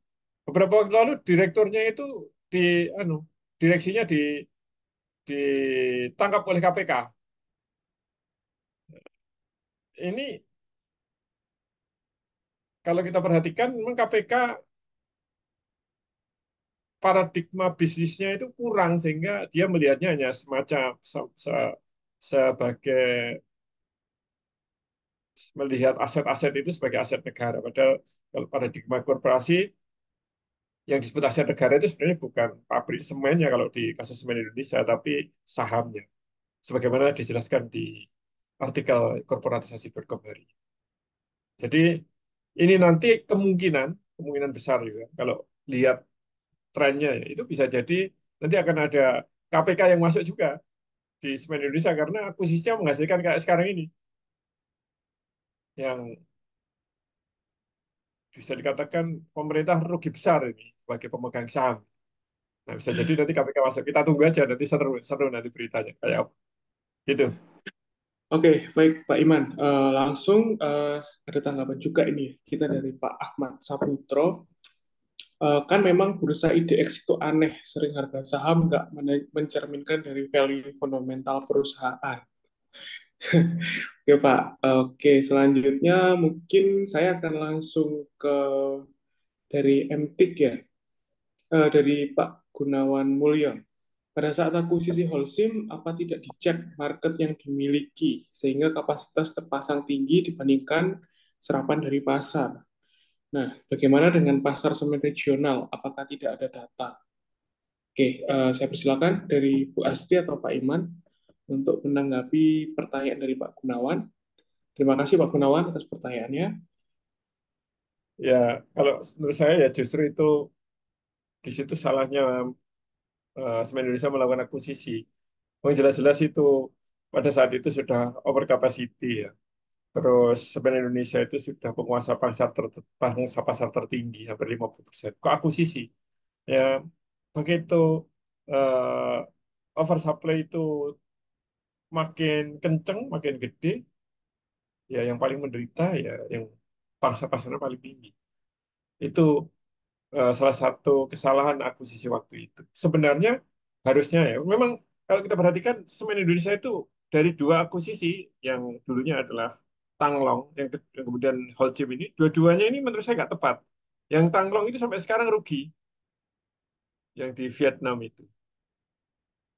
beberapa waktu lalu direkturnya itu di anu direksinya ditangkap oleh KPK. Ini kalau kita perhatikan memang KPK paradigma bisnisnya itu kurang sehingga dia melihatnya hanya semacam sebagai melihat aset-aset itu sebagai aset negara. Padahal kalau paradigma korporasi yang disebut aset negara itu sebenarnya bukan pabrik semennya kalau di kasus semen Indonesia, tapi sahamnya. Sebagaimana dijelaskan di artikel korporatisasi.com hari ini. Jadi ini nanti kemungkinan kemungkinan besar juga kalau lihat trennya ya, itu bisa jadi nanti akan ada KPK yang masuk juga di semen Indonesia karena akuisisinya menghasilkan kayak sekarang ini yang bisa dikatakan pemerintah rugi besar ini sebagai pemegang saham. Nah, bisa jadi nanti KPK masuk. Kita tunggu aja nanti seru seru nanti beritanya kayak apa. Gitu. oke, baik Pak Iman. Langsung ada tanggapan juga ini kita dari Pak Ahmad Saputro. Kan memang bursa IDX itu aneh, sering harga saham nggak mencerminkan dari value fundamental perusahaan. Oke Pak, oke selanjutnya mungkin saya akan langsung ke dari MTIK ya, dari Pak Gunawan Mulyo. Pada saat akuisisi Holcim, apa tidak dicek market yang dimiliki sehingga kapasitas terpasang tinggi dibandingkan serapan dari pasar? Nah, bagaimana dengan pasar semen regional? Apakah tidak ada data? Oke, saya persilakan dari Bu Asti atau Pak Iman untuk menanggapi pertanyaan dari Pak Gunawan. Terima kasih Pak Gunawan atas pertanyaannya. Ya, kalau menurut saya ya justru itu di situ salahnya Semen Indonesia melakukan akuisisi. Oh, jelas-jelas itu pada saat itu sudah over capacity ya. Terus Semen Indonesia itu sudah penguasa pangsa pasar tertinggi hampir 50%. Kok akuisisi? Ya, begitu oversupply itu makin kenceng, makin gede, ya yang paling menderita ya yang pangsa pasarnya paling tinggi. Itu salah satu kesalahan akuisisi waktu itu. Sebenarnya harusnya ya, memang kalau kita perhatikan semen Indonesia itu dari dua akuisisi yang dulunya adalah Tanglong, yang kemudian Holcim ini, dua-duanya ini menurut saya nggak tepat. Yang Tanglong itu sampai sekarang rugi, yang di Vietnam itu.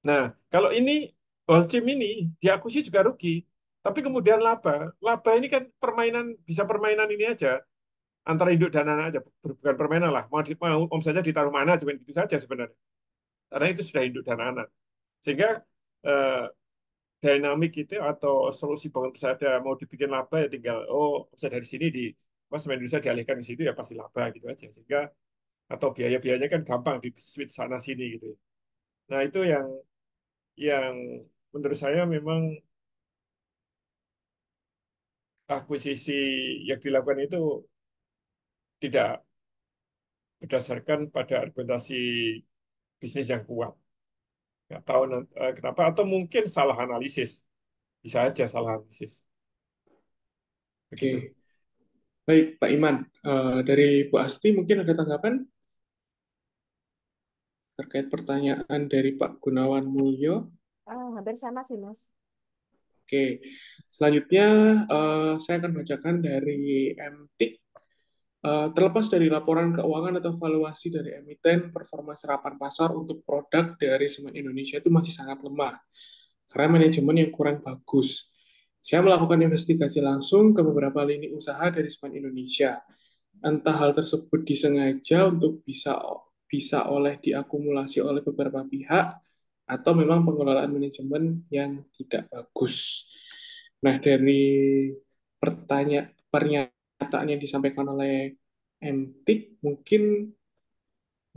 Nah, kalau ini Holcim ini diakuisisi juga rugi, tapi kemudian laba. Laba ini kan permainan bisa permainan ini aja antara induk dan anak aja, bukan permainan lah. Mau omsetnya ditaruh mana, cuma gitu saja sebenarnya. Karena itu sudah induk dan anak. Sehingga eh, dinamik itu atau solusi bangun pesada mau dibikin laba ya tinggal omset dari sini di Mas Indonesia dialihkan ke situ ya pasti laba gitu aja. Sehingga atau biaya-biayanya kan gampang di switch sana sini gitu. Nah, itu yang menurut saya memang akuisisi yang dilakukan itu tidak berdasarkan pada argumentasi bisnis yang kuat. Nggak tahu kenapa, atau mungkin salah analisis. Bisa aja salah analisis. Begitu. Oke, baik Pak Iman. Dari Bu Asti mungkin ada tanggapan terkait pertanyaan dari Pak Gunawan Mulyo. Hampir sama sih, Mas. Oke, selanjutnya saya akan bacakan dari MTIK. Terlepas dari laporan keuangan atau valuasi dari emiten, performa serapan pasar untuk produk dari semen Indonesia itu masih sangat lemah karena manajemen yang kurang bagus. Saya melakukan investigasi langsung ke beberapa lini usaha dari semen Indonesia. Entah hal tersebut disengaja untuk bisa oleh diakumulasi oleh beberapa pihak atau memang pengelolaan manajemen yang tidak bagus. Nah, dari pernyataan yang disampaikan oleh MTIK, mungkin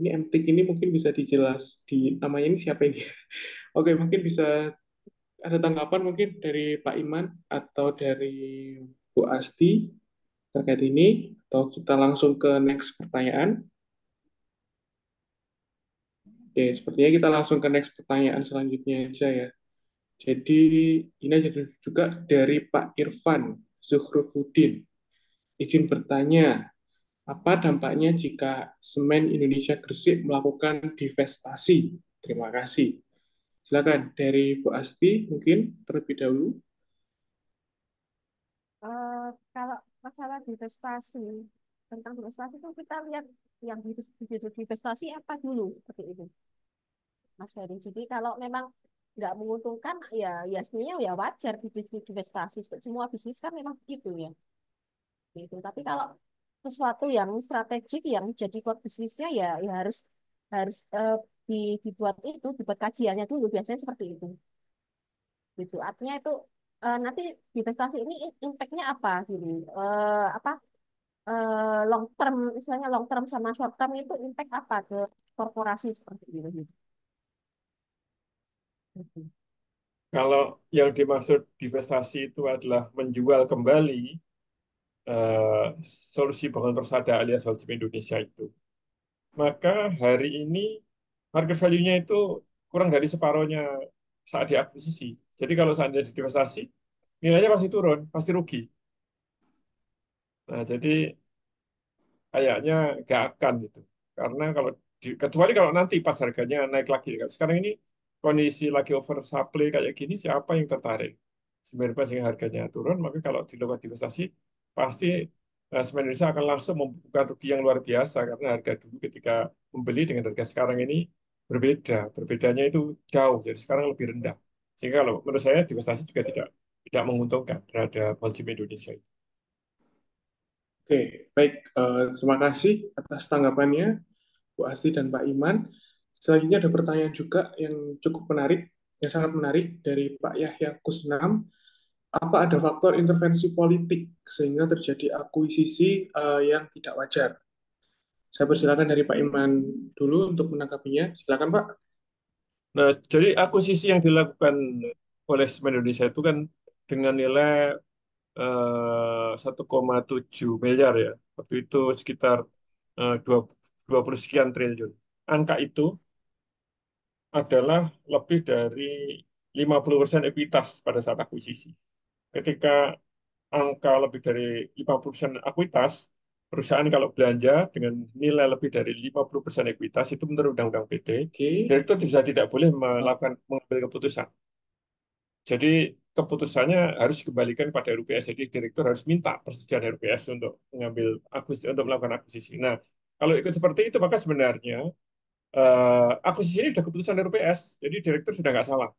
ini MTIK ini mungkin bisa dijelas di namanya ini siapa ini? Oke, mungkin bisa ada tanggapan mungkin dari Pak Iman atau dari Bu Asti terkait ini, atau kita langsung ke next pertanyaan? Oke, sepertinya kita langsung ke next pertanyaan selanjutnya aja ya. Jadi ini aja juga dari Pak Irfan Zuhrufuddin. Izin bertanya, apa dampaknya jika Semen Indonesia Gresik melakukan divestasi? Terima kasih. Silakan dari Bu Asti mungkin terlebih dahulu. Eh, Kalau masalah divestasi, tentang divestasi itu kita lihat yang divestasi apa dulu seperti itu, Mas Ferry. Jadi kalau memang nggak menguntungkan, ya sebenarnya ya wajar divestasi. Semua bisnis kan memang begitu ya. Gitu. Tapi kalau sesuatu yang strategik yang jadi core bisnisnya ya harus harus dibuat kajiannya dulu. Biasanya seperti itu. Gitu. Artinya itu nanti divestasi ini impact-nya apa gitu. Apa long term, istilahnya long term sama short term itu impact apa ke korporasi seperti itu gitu. Gitu. Kalau yang dimaksud divestasi itu adalah menjual kembali eh, solusi bangun persada alias Holcim Indonesia itu, maka hari ini market value-nya itu kurang dari separohnya saat diakuisisi. Jadi kalau seandainya divestasi, nilainya pasti turun, pasti rugi. Nah, jadi kayaknya nggak akan gitu. Karena kalau kecuali kalau nanti pas harganya naik lagi. Sekarang ini kondisi lagi oversupply kayak gini, siapa yang tertarik? Sebenarnya sehingga harganya turun, maka kalau dilakukan divestasi, pasti semen Indonesia akan langsung membuka rugi yang luar biasa karena harga dulu ketika membeli dengan harga sekarang ini berbeda. Berbedanya itu jauh, jadi sekarang lebih rendah. Sehingga kalau menurut saya divestasi juga tidak menguntungkan terhadap Holcim Indonesia. Oke, baik. Terima kasih atas tanggapannya, Bu Asti dan Pak Iman. Selanjutnya ada pertanyaan juga yang cukup menarik, yang sangat menarik dari Pak Yahya Kusnam. Apa ada faktor intervensi politik sehingga terjadi akuisisi yang tidak wajar? Saya persilakan dari Pak Iman dulu untuk menanggapinya. Silakan Pak. Nah, jadi akuisisi yang dilakukan oleh Semen Indonesia itu kan dengan nilai 1,7 miliar ya. Waktu itu sekitar 20 sekian triliun. Angka itu adalah lebih dari 50% ekuitas pada saat akuisisi. Ketika angka lebih dari 50% ekuitas, perusahaan kalau belanja dengan nilai lebih dari 50% ekuitas itu menurut Undang-Undang PT, Oke, direktur sudah tidak boleh melakukan mengambil keputusan. Jadi keputusannya harus dikembalikan pada RUPS. Jadi direktur harus minta persetujuan RUPS untuk untuk melakukan akuisisi. Nah, kalau ikut seperti itu maka sebenarnya akuisisi ini sudah keputusan RUPS. Jadi direktur sudah nggak salah.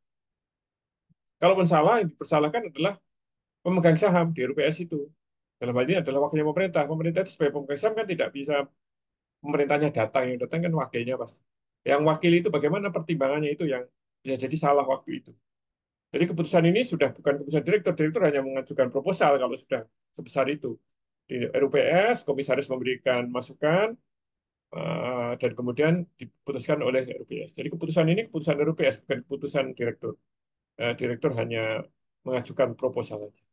Kalaupun salah, yang dipersalahkan adalah pemegang saham di RUPS itu. Dalam hal ini adalah wakilnya pemerintah. Pemerintah itu sebagai pemegang saham kan tidak bisa pemerintahnya datang, yang datang kan wakilnya pasti. Yang wakil itu bagaimana pertimbangannya itu yang bisa jadi salah waktu itu. Jadi keputusan ini sudah bukan keputusan direktur, direktur hanya mengajukan proposal kalau sudah sebesar itu. Di RUPS, komisaris memberikan masukan, dan kemudian diputuskan oleh RUPS. Jadi keputusan ini keputusan RUPS, bukan keputusan direktur. Direktur hanya mengajukan proposal saja.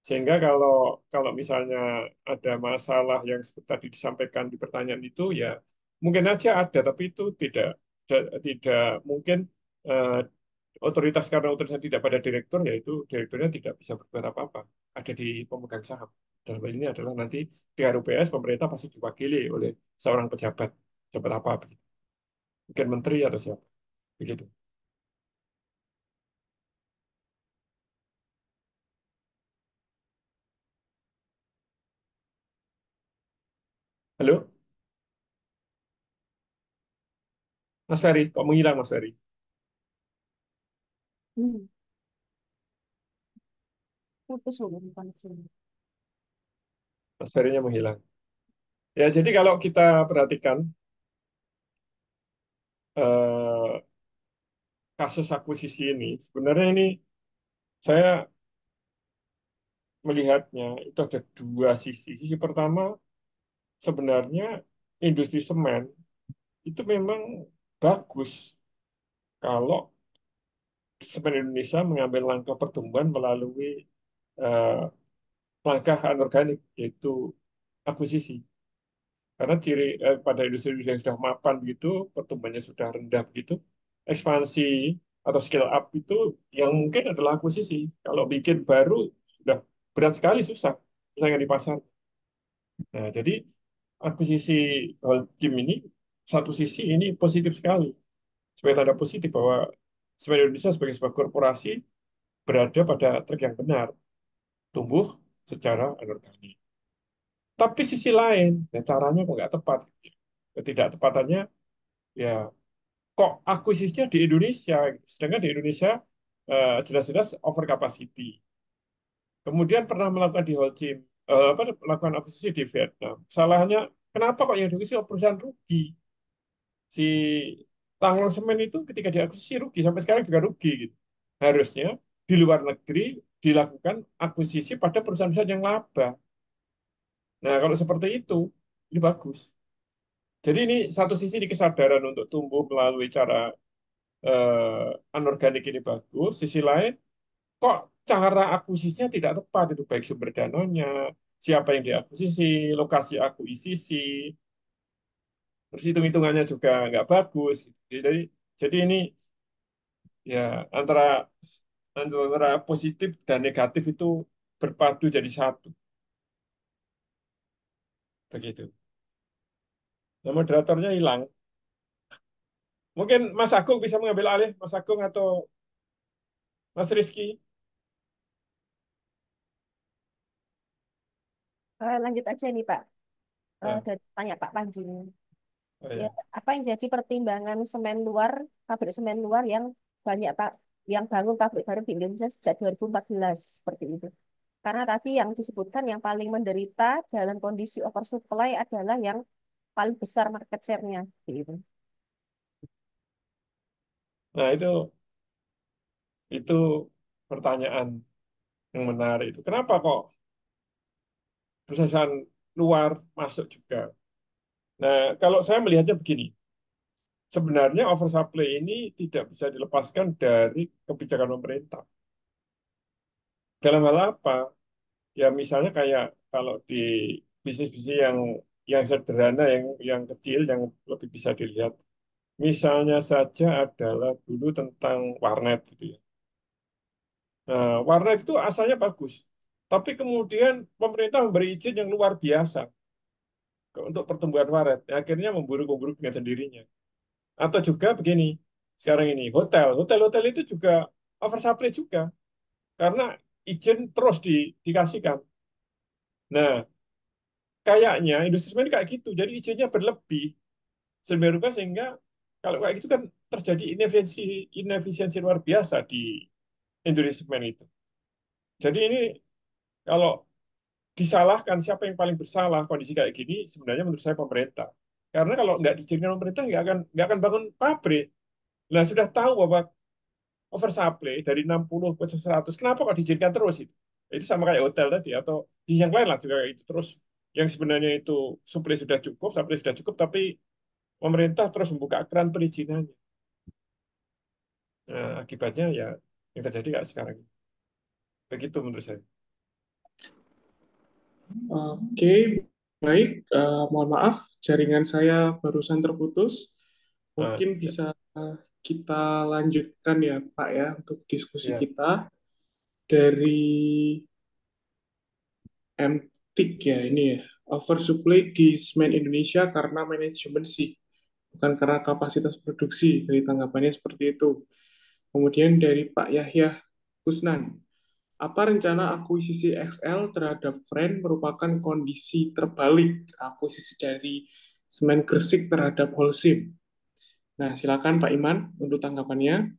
Sehingga kalau kalau misalnya ada masalah yang seperti tadi disampaikan di pertanyaan itu, ya mungkin aja ada, tapi itu tidak mungkin eh, otoritas karena otoritasnya tidak pada direktur, yaitu direkturnya tidak bisa berbuat apa-apa. Ada di pemegang saham. Dalam hal ini adalah nanti di RUPS pemerintah pasti diwakili oleh seorang pejabat, pejabat apa, begitu. Mungkin menteri atau siapa, begitu. Halo, Mas Ferry, kok menghilang Mas Ferry? Hmm. Putus hubungan koneksi. Mas Ferry-nya menghilang. Ya, jadi kalau kita perhatikan eh, kasus akuisisi ini, sebenarnya ini saya melihatnya itu ada dua sisi. Sisi pertama, sebenarnya industri semen itu memang bagus kalau semen Indonesia mengambil langkah pertumbuhan melalui eh, langkah anorganik, yaitu akuisisi. Karena pada industri-industri yang sudah mapan gitu, pertumbuhannya sudah rendah begitu, ekspansi atau scale up itu yang mungkin adalah akuisisi. Kalau bikin baru sudah berat sekali, susah persaingan di pasar. Nah, jadi akuisisi Holcim ini satu sisi ini positif sekali. Sebagai tanda positif bahwa Semen Indonesia sebagai sebuah korporasi berada pada track yang benar, tumbuh secara anorganik. Tapi sisi lain, ya caranya kok nggak tepat. Ketidaktepatannya, ya kok akuisisinya di Indonesia, sedangkan di Indonesia jelas-jelas over capacity. Kemudian pernah melakukan di Holcim, melakukan akuisisi di Vietnam. Salahnya, kenapa kok yang diakuisisi perusahaan rugi? Si Tanglong Semen itu ketika diakuisisi rugi, sampai sekarang juga rugi gitu. Harusnya di luar negeri dilakukan akuisisi pada perusahaan-perusahaan yang laba. Nah, kalau seperti itu, ini bagus. Jadi ini satu sisi di kesadaran untuk tumbuh melalui cara anorganik ini bagus. Sisi lain, kok cara akuisisinya tidak tepat itu baik sumber dananya, siapa yang diakuisisi, lokasi akuisisi, terus hitung-hitungannya juga nggak bagus. Jadi ini ya antara positif dan negatif itu berpadu jadi satu begitu. Nah, moderatornya hilang. Mungkin Mas Agung bisa mengambil alih, Mas Agung atau Mas Rizky. Lanjut aja nih Pak. Nah, Dan tanya Pak Panji. oh Ya, ya. apa yang jadi pertimbangan semen luar, pabrik semen luar yang banyak Pak, yang bangun pabrik baru di Indonesia sejak 2014 seperti itu. Karena tadi yang disebutkan yang paling menderita dalam kondisi oversupply adalah yang paling besar market share-nya gitu. Nah, itu pertanyaan yang menarik itu. Kenapa kok perusahaan luar masuk juga? Nah, kalau saya melihatnya begini, sebenarnya oversupply ini tidak bisa dilepaskan dari kebijakan pemerintah. Dalam hal apa? Ya misalnya kayak kalau di bisnis-bisnis yang sederhana, yang kecil, yang lebih bisa dilihat. Misalnya saja adalah dulu tentang warnet gitu ya. Nah, warnet itu asalnya bagus, tapi kemudian pemerintah memberi izin yang luar biasa untuk pertumbuhan warnet. Akhirnya memburuk-memburuk dengan sendirinya. Atau juga begini, sekarang ini hotel-hotel itu juga oversupply juga karena izin terus dikasihkan. Nah, kayaknya industri semen kayak gitu, jadi izinnya berlebih sedemikian rupa sehingga kalau kayak gitu kan terjadi inefisiensi luar biasa di industri semen itu. Jadi ini kalau disalahkan siapa yang paling bersalah kondisi kayak gini, sebenarnya menurut saya pemerintah. Karena kalau nggak diizinkan pemerintah nggak akan bangun pabrik. Nah sudah tahu bahwa oversupply dari 60 ke 100, kenapa kok diizinkan terus itu? Itu sama kayak hotel tadi atau di yang lain lah juga kayak itu terus yang sebenarnya itu supply sudah cukup, tapi pemerintah terus membuka keran perizinannya. Nah, akibatnya ya yang terjadi kayak sekarang. Begitu menurut saya. Oke, baik. Mohon maaf, jaringan saya barusan terputus. Nah, Mungkin ya, bisa kita lanjutkan ya, Pak ya, untuk diskusi ya. kita dari MTIK ya ini ya. Oversupply di semen Indonesia karena manajemen sih, bukan karena kapasitas produksi. Dari tanggapannya seperti itu. Kemudian dari Pak Yahya Kusnan, apa rencana akuisisi XL terhadap Friend merupakan kondisi terbalik akuisisi dari semen Gresik terhadap Holcim? Nah, silakan Pak Iman untuk tanggapannya.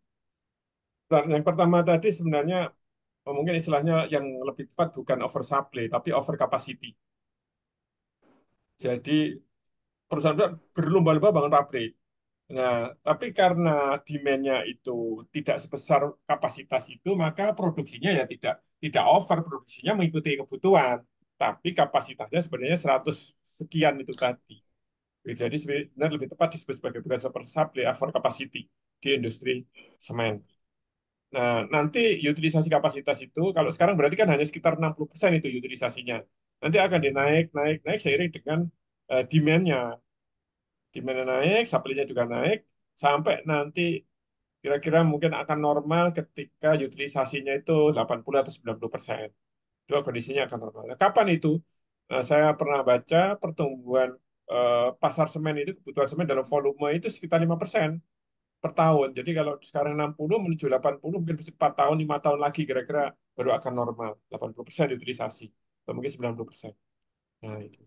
Dan yang pertama tadi sebenarnya mungkin istilahnya yang lebih tepat bukan oversupply, tapi overcapacity. Jadi perusahaan berlomba-lomba bangun pabrik. Nah, tapi karena demand-nya itu tidak sebesar kapasitas itu, maka produksinya ya tidak over, produksinya mengikuti kebutuhan. Tapi kapasitasnya sebenarnya 100 sekian itu tadi. Jadi sebenarnya lebih tepat disebut sebagai bukan super supply, over capacity di industri semen. Nah, nanti utilisasi kapasitas itu, kalau sekarang berarti kan hanya sekitar 60% itu utilisasinya. Nanti akan dinaik, naik, naik seiring dengan demand-nya. Demand-nya naik, supply-nya juga naik, sampai nanti kira-kira mungkin akan normal ketika utilisasinya itu 80 atau 90%. Itu kondisinya akan normal. Nah, kapan itu? Saya pernah baca pertumbuhan pasar semen itu, kebutuhan semen dalam volume itu sekitar 5% per tahun. Jadi kalau sekarang 60 menuju 80, mungkin 4 tahun, 5 tahun lagi kira-kira baru akan normal. 80% utilisasi. Atau mungkin 90%. Nah, itu.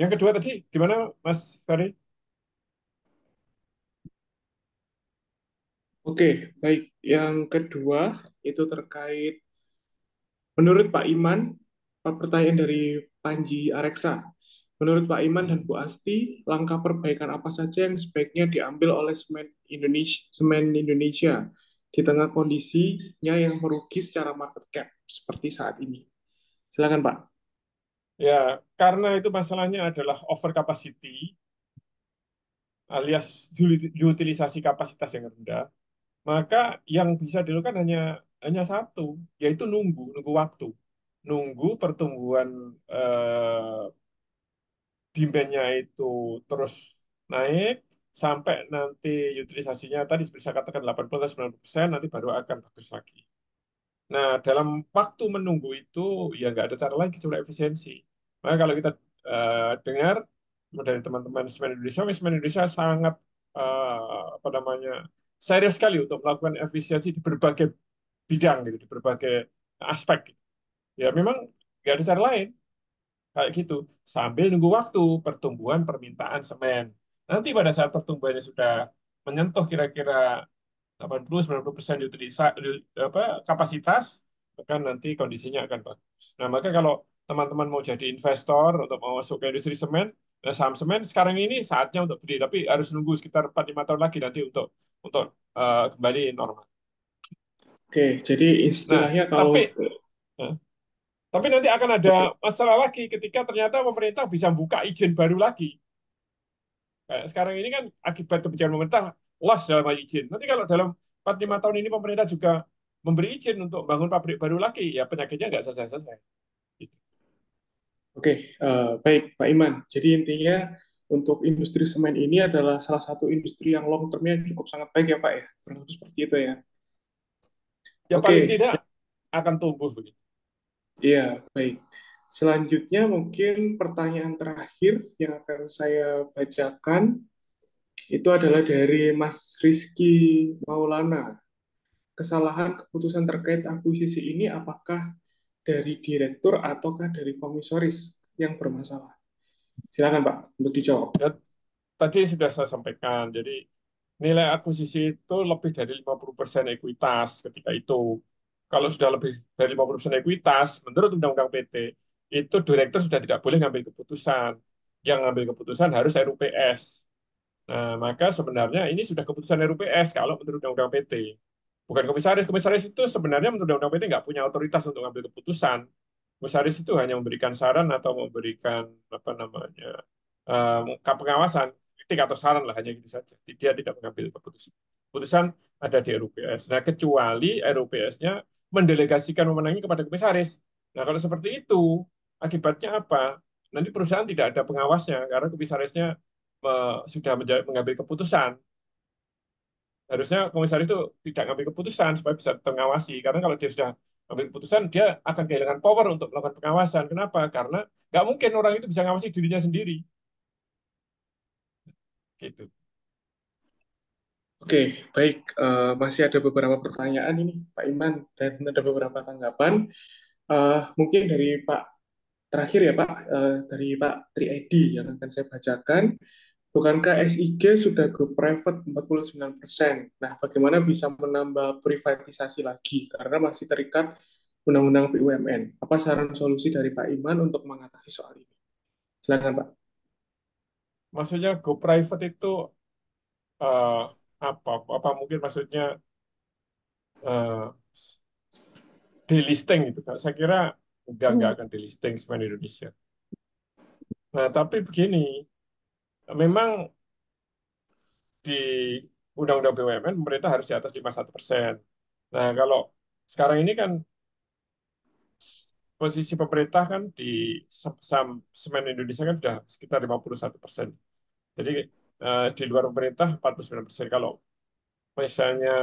Yang kedua tadi, gimana Mas Ferry? Oke, baik. Yang kedua itu terkait menurut Pak Iman, pertanyaan dari Panji Areksa. Menurut Pak Iman dan Bu Asti, langkah perbaikan apa saja yang sebaiknya diambil oleh semen Indonesia di tengah kondisinya yang merugi secara market cap seperti saat ini? Silakan Pak. Ya, karena itu masalahnya adalah over capacity alias utilisasi kapasitas yang rendah, maka yang bisa dilakukan hanya satu, yaitu nunggu waktu, nunggu pertumbuhan eh, demand-nya itu terus naik sampai nanti utilisasinya tadi bisa katakan 80-90%, nanti baru akan bagus lagi. Nah, dalam waktu menunggu itu ya nggak ada cara lain kecuali efisiensi. Maka kalau kita dengar dari teman-teman Semen Indonesia sangat apa namanya serius sekali untuk melakukan efisiensi di berbagai bidang gitu, di berbagai aspek. Gitu. Ya memang nggak ada cara lain kayak gitu sambil nunggu waktu pertumbuhan permintaan semen. Nanti pada saat pertumbuhannya sudah menyentuh kira-kira 80-90% apa, kapasitas, maka nanti kondisinya akan bagus. Nah, maka kalau teman-teman mau jadi investor atau mau masuk ke industri semen, saham semen sekarang ini saatnya untuk beli, tapi harus nunggu sekitar 4-5 tahun lagi nanti untuk kembali normal. Oke, jadi Nah, istilahnya kalau tapi eh, tapi nanti akan ada masalah lagi ketika ternyata pemerintah bisa buka izin baru lagi. Kayak sekarang ini kan akibat kebijakan pemerintah los dalam hal izin. Nanti kalau dalam 4-5 tahun ini pemerintah juga memberi izin untuk bangun pabrik baru lagi, ya penyakitnya nggak selesai-selesai. Gitu. Oke, baik Pak Iman. Jadi intinya untuk industri semen ini adalah salah satu industri yang long termnya cukup sangat baik ya Pak ya. Kurang lebih seperti itu ya. Ya paling Oke, tidak akan tumbuh begitu. iya baik. Selanjutnya mungkin pertanyaan terakhir yang akan saya bacakan itu adalah dari Mas Rizky Maulana. Kesalahan keputusan terkait akuisisi ini apakah dari direktur ataukah dari komisaris yang bermasalah? Silakan Pak untuk dijawab. Ya, tadi sudah saya sampaikan, jadi nilai akuisisi itu lebih dari 50% ekuitas ketika itu. Kalau sudah lebih dari 50% ekuitas, menurut Undang-Undang PT, itu direktur sudah tidak boleh ngambil keputusan. Yang ngambil keputusan harus RUPS. Nah, maka sebenarnya ini sudah keputusan RUPS kalau menurut Undang-Undang PT. Bukan komisaris. Komisaris itu sebenarnya menurut Undang-Undang PT nggak punya otoritas untuk mengambil keputusan. Komisaris itu hanya memberikan saran atau memberikan apa namanya pengawasan, kritik atau saran lah hanya gitu saja. Dia tidak mengambil keputusan. Keputusan ada di RUPS. Nah, kecuali RUPS-nya mendelegasikan wewenangnya kepada komisaris. Nah, kalau seperti itu, akibatnya apa? Nanti perusahaan tidak ada pengawasnya karena komisarisnya sudah mengambil keputusan. Harusnya komisaris itu tidak mengambil keputusan supaya bisa mengawasi. Karena kalau dia sudah mengambil keputusan, dia akan kehilangan power untuk melakukan pengawasan. Kenapa? Karena nggak mungkin orang itu bisa mengawasi dirinya sendiri. Gitu. Oke, baik. Masih ada beberapa pertanyaan ini, Pak Iman, dan ada beberapa tanggapan. Mungkin dari Pak terakhir ya, Pak, dari Pak Tri Edi yang akan saya bacakan. Bukankah SIG sudah go private 49%? Nah, bagaimana bisa menambah privatisasi lagi? Karena masih terikat Undang-Undang BUMN. Apa saran solusi dari Pak Iman untuk mengatasi soal ini? Silakan, Pak. Maksudnya go private itu eh, apa? Apa mungkin maksudnya eh, delisting gitu kan? Saya kira nggak akan delisting semen Indonesia. Nah, tapi begini, memang di Undang-Undang BUMN pemerintah harus di atas 51%. Nah, kalau sekarang ini kan posisi pemerintah kan di saham semen Indonesia kan sudah sekitar 51%. Jadi di luar pemerintah 49%. Kalau misalnya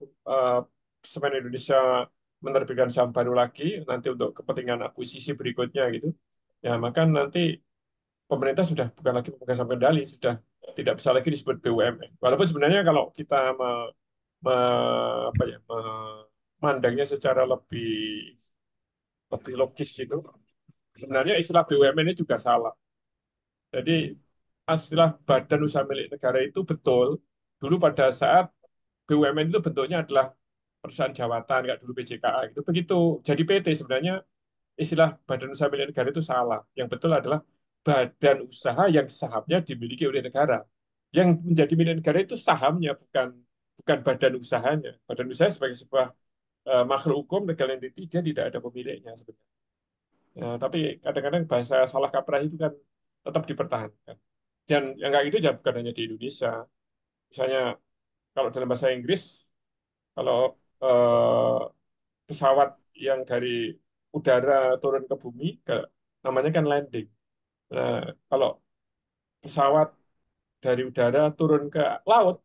eh, semen Indonesia menerbitkan saham baru lagi nanti untuk kepentingan akuisisi berikutnya gitu, ya maka nanti pemerintah sudah bukan lagi pemegang saham kendali, sudah tidak bisa lagi disebut BUMN. Walaupun sebenarnya kalau kita apa ya, memandangnya secara lebih lebih logis itu, sebenarnya istilah BUMN ini juga salah. Jadi istilah badan usaha milik negara itu betul. Dulu pada saat BUMN itu bentuknya adalah perusahaan jawatan, kayak dulu PJKA gitu. Begitu jadi PT sebenarnya istilah badan usaha milik negara itu salah. Yang betul adalah badan usaha yang sahamnya dimiliki oleh negara. Yang menjadi milik negara itu sahamnya, bukan bukan badan usahanya. Badan usaha sebagai sebuah makhluk hukum legal entity, dia tidak ada pemiliknya sebenarnya. Ya, tapi kadang-kadang bahasa salah kaprah itu kan tetap dipertahankan. Dan yang kayak gitu ya bukan hanya di Indonesia. Misalnya kalau dalam bahasa Inggris, kalau eh, pesawat yang dari udara turun ke bumi, namanya kan landing. Nah, kalau pesawat dari udara turun ke laut,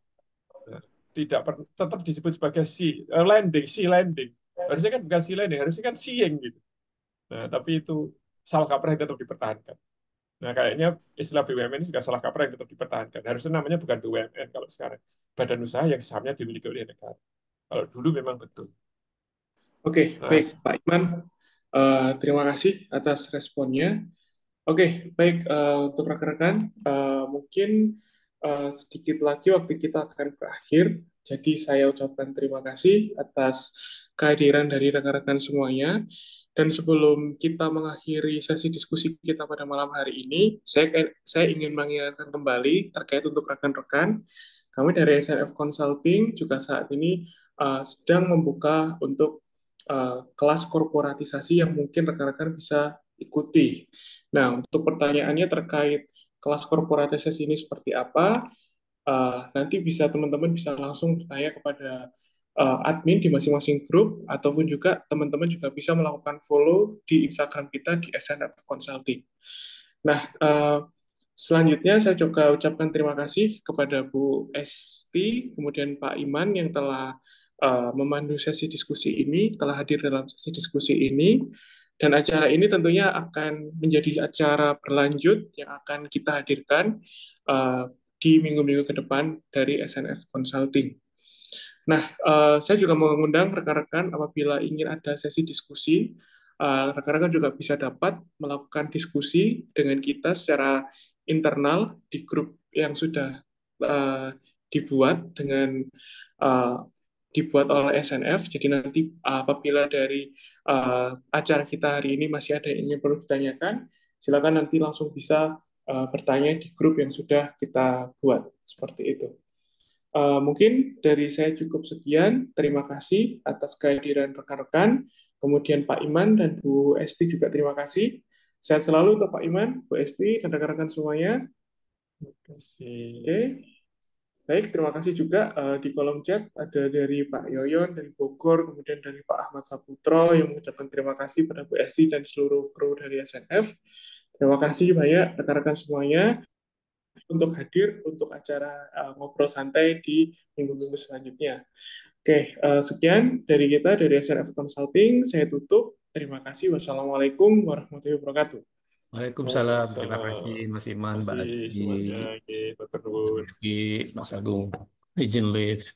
nah, tidak tetap disebut sebagai sea landing. Harusnya kan bukan sea landing, harusnya kan seeing gitu. Nah, tapi itu salah kaprah yang tetap dipertahankan. Nah, kayaknya istilah BUMN ini juga salah kaprah yang tetap dipertahankan. Harusnya namanya bukan BUMN kalau sekarang. Badan usaha yang sahamnya dimiliki oleh negara. Kalau dulu memang betul. Oke, Nah, baik Pak Iman. Terima kasih atas responnya. Oke, baik untuk rekan-rekan, mungkin sedikit lagi waktu kita akan berakhir. Jadi saya ucapkan terima kasih atas kehadiran dari rekan-rekan semuanya. Dan sebelum kita mengakhiri sesi diskusi kita pada malam hari ini, saya ingin mengingatkan kembali terkait untuk rekan-rekan, kami dari SNF Consulting juga saat ini sedang membuka untuk kelas korporatisasi yang mungkin rekan-rekan bisa ikuti. Nah, untuk pertanyaannya terkait kelas korporatisasi ini seperti apa, nanti bisa teman-teman bisa langsung bertanya kepada admin di masing-masing grup, ataupun juga teman-teman juga bisa melakukan follow di Instagram kita di SNF Consulting. Nah, selanjutnya saya juga ucapkan terima kasih kepada Bu Esti, kemudian Pak Iman yang telah memandu sesi diskusi ini, telah hadir dalam sesi diskusi ini. Dan acara ini tentunya akan menjadi acara berlanjut yang akan kita hadirkan di minggu-minggu ke depan dari SNF Consulting. Nah, saya juga mengundang rekan-rekan apabila ingin ada sesi diskusi, rekan-rekan juga bisa dapat melakukan diskusi dengan kita secara internal di grup yang sudah uh, dibuat dengan uh, dibuat oleh SNF. Jadi nanti apabila dari acara kita hari ini masih ada yang ingin perlu ditanyakan, silakan nanti langsung bisa bertanya di grup yang sudah kita buat seperti itu. Mungkin dari saya cukup sekian. Terima kasih atas kehadiran rekan-rekan. Kemudian Pak Iman dan Bu Esti juga terima kasih. Sehat selalu untuk Pak Iman, Bu Esti, dan rekan-rekan semuanya. terima kasih. Oke, baik. Terima kasih juga di kolom chat ada dari Pak Yoyon dari Bogor, kemudian dari Pak Ahmad Saputro yang mengucapkan terima kasih pada Bu Esti dan seluruh kru dari SNF. Terima kasih banyak rekan-rekan semuanya untuk hadir untuk acara ngobrol santai di minggu-minggu selanjutnya. Oke, sekian dari kita dari SNF Consulting. Saya tutup. Terima kasih. Wassalamualaikum warahmatullahi wabarakatuh. Waalaikumsalam. Terima kasih Waalaikumsalam. Mas Terima Iman, Mbak kasih Asti, semuanya. Oke, Pak Mas Terun. Rizky, Mas Agung. Izin live.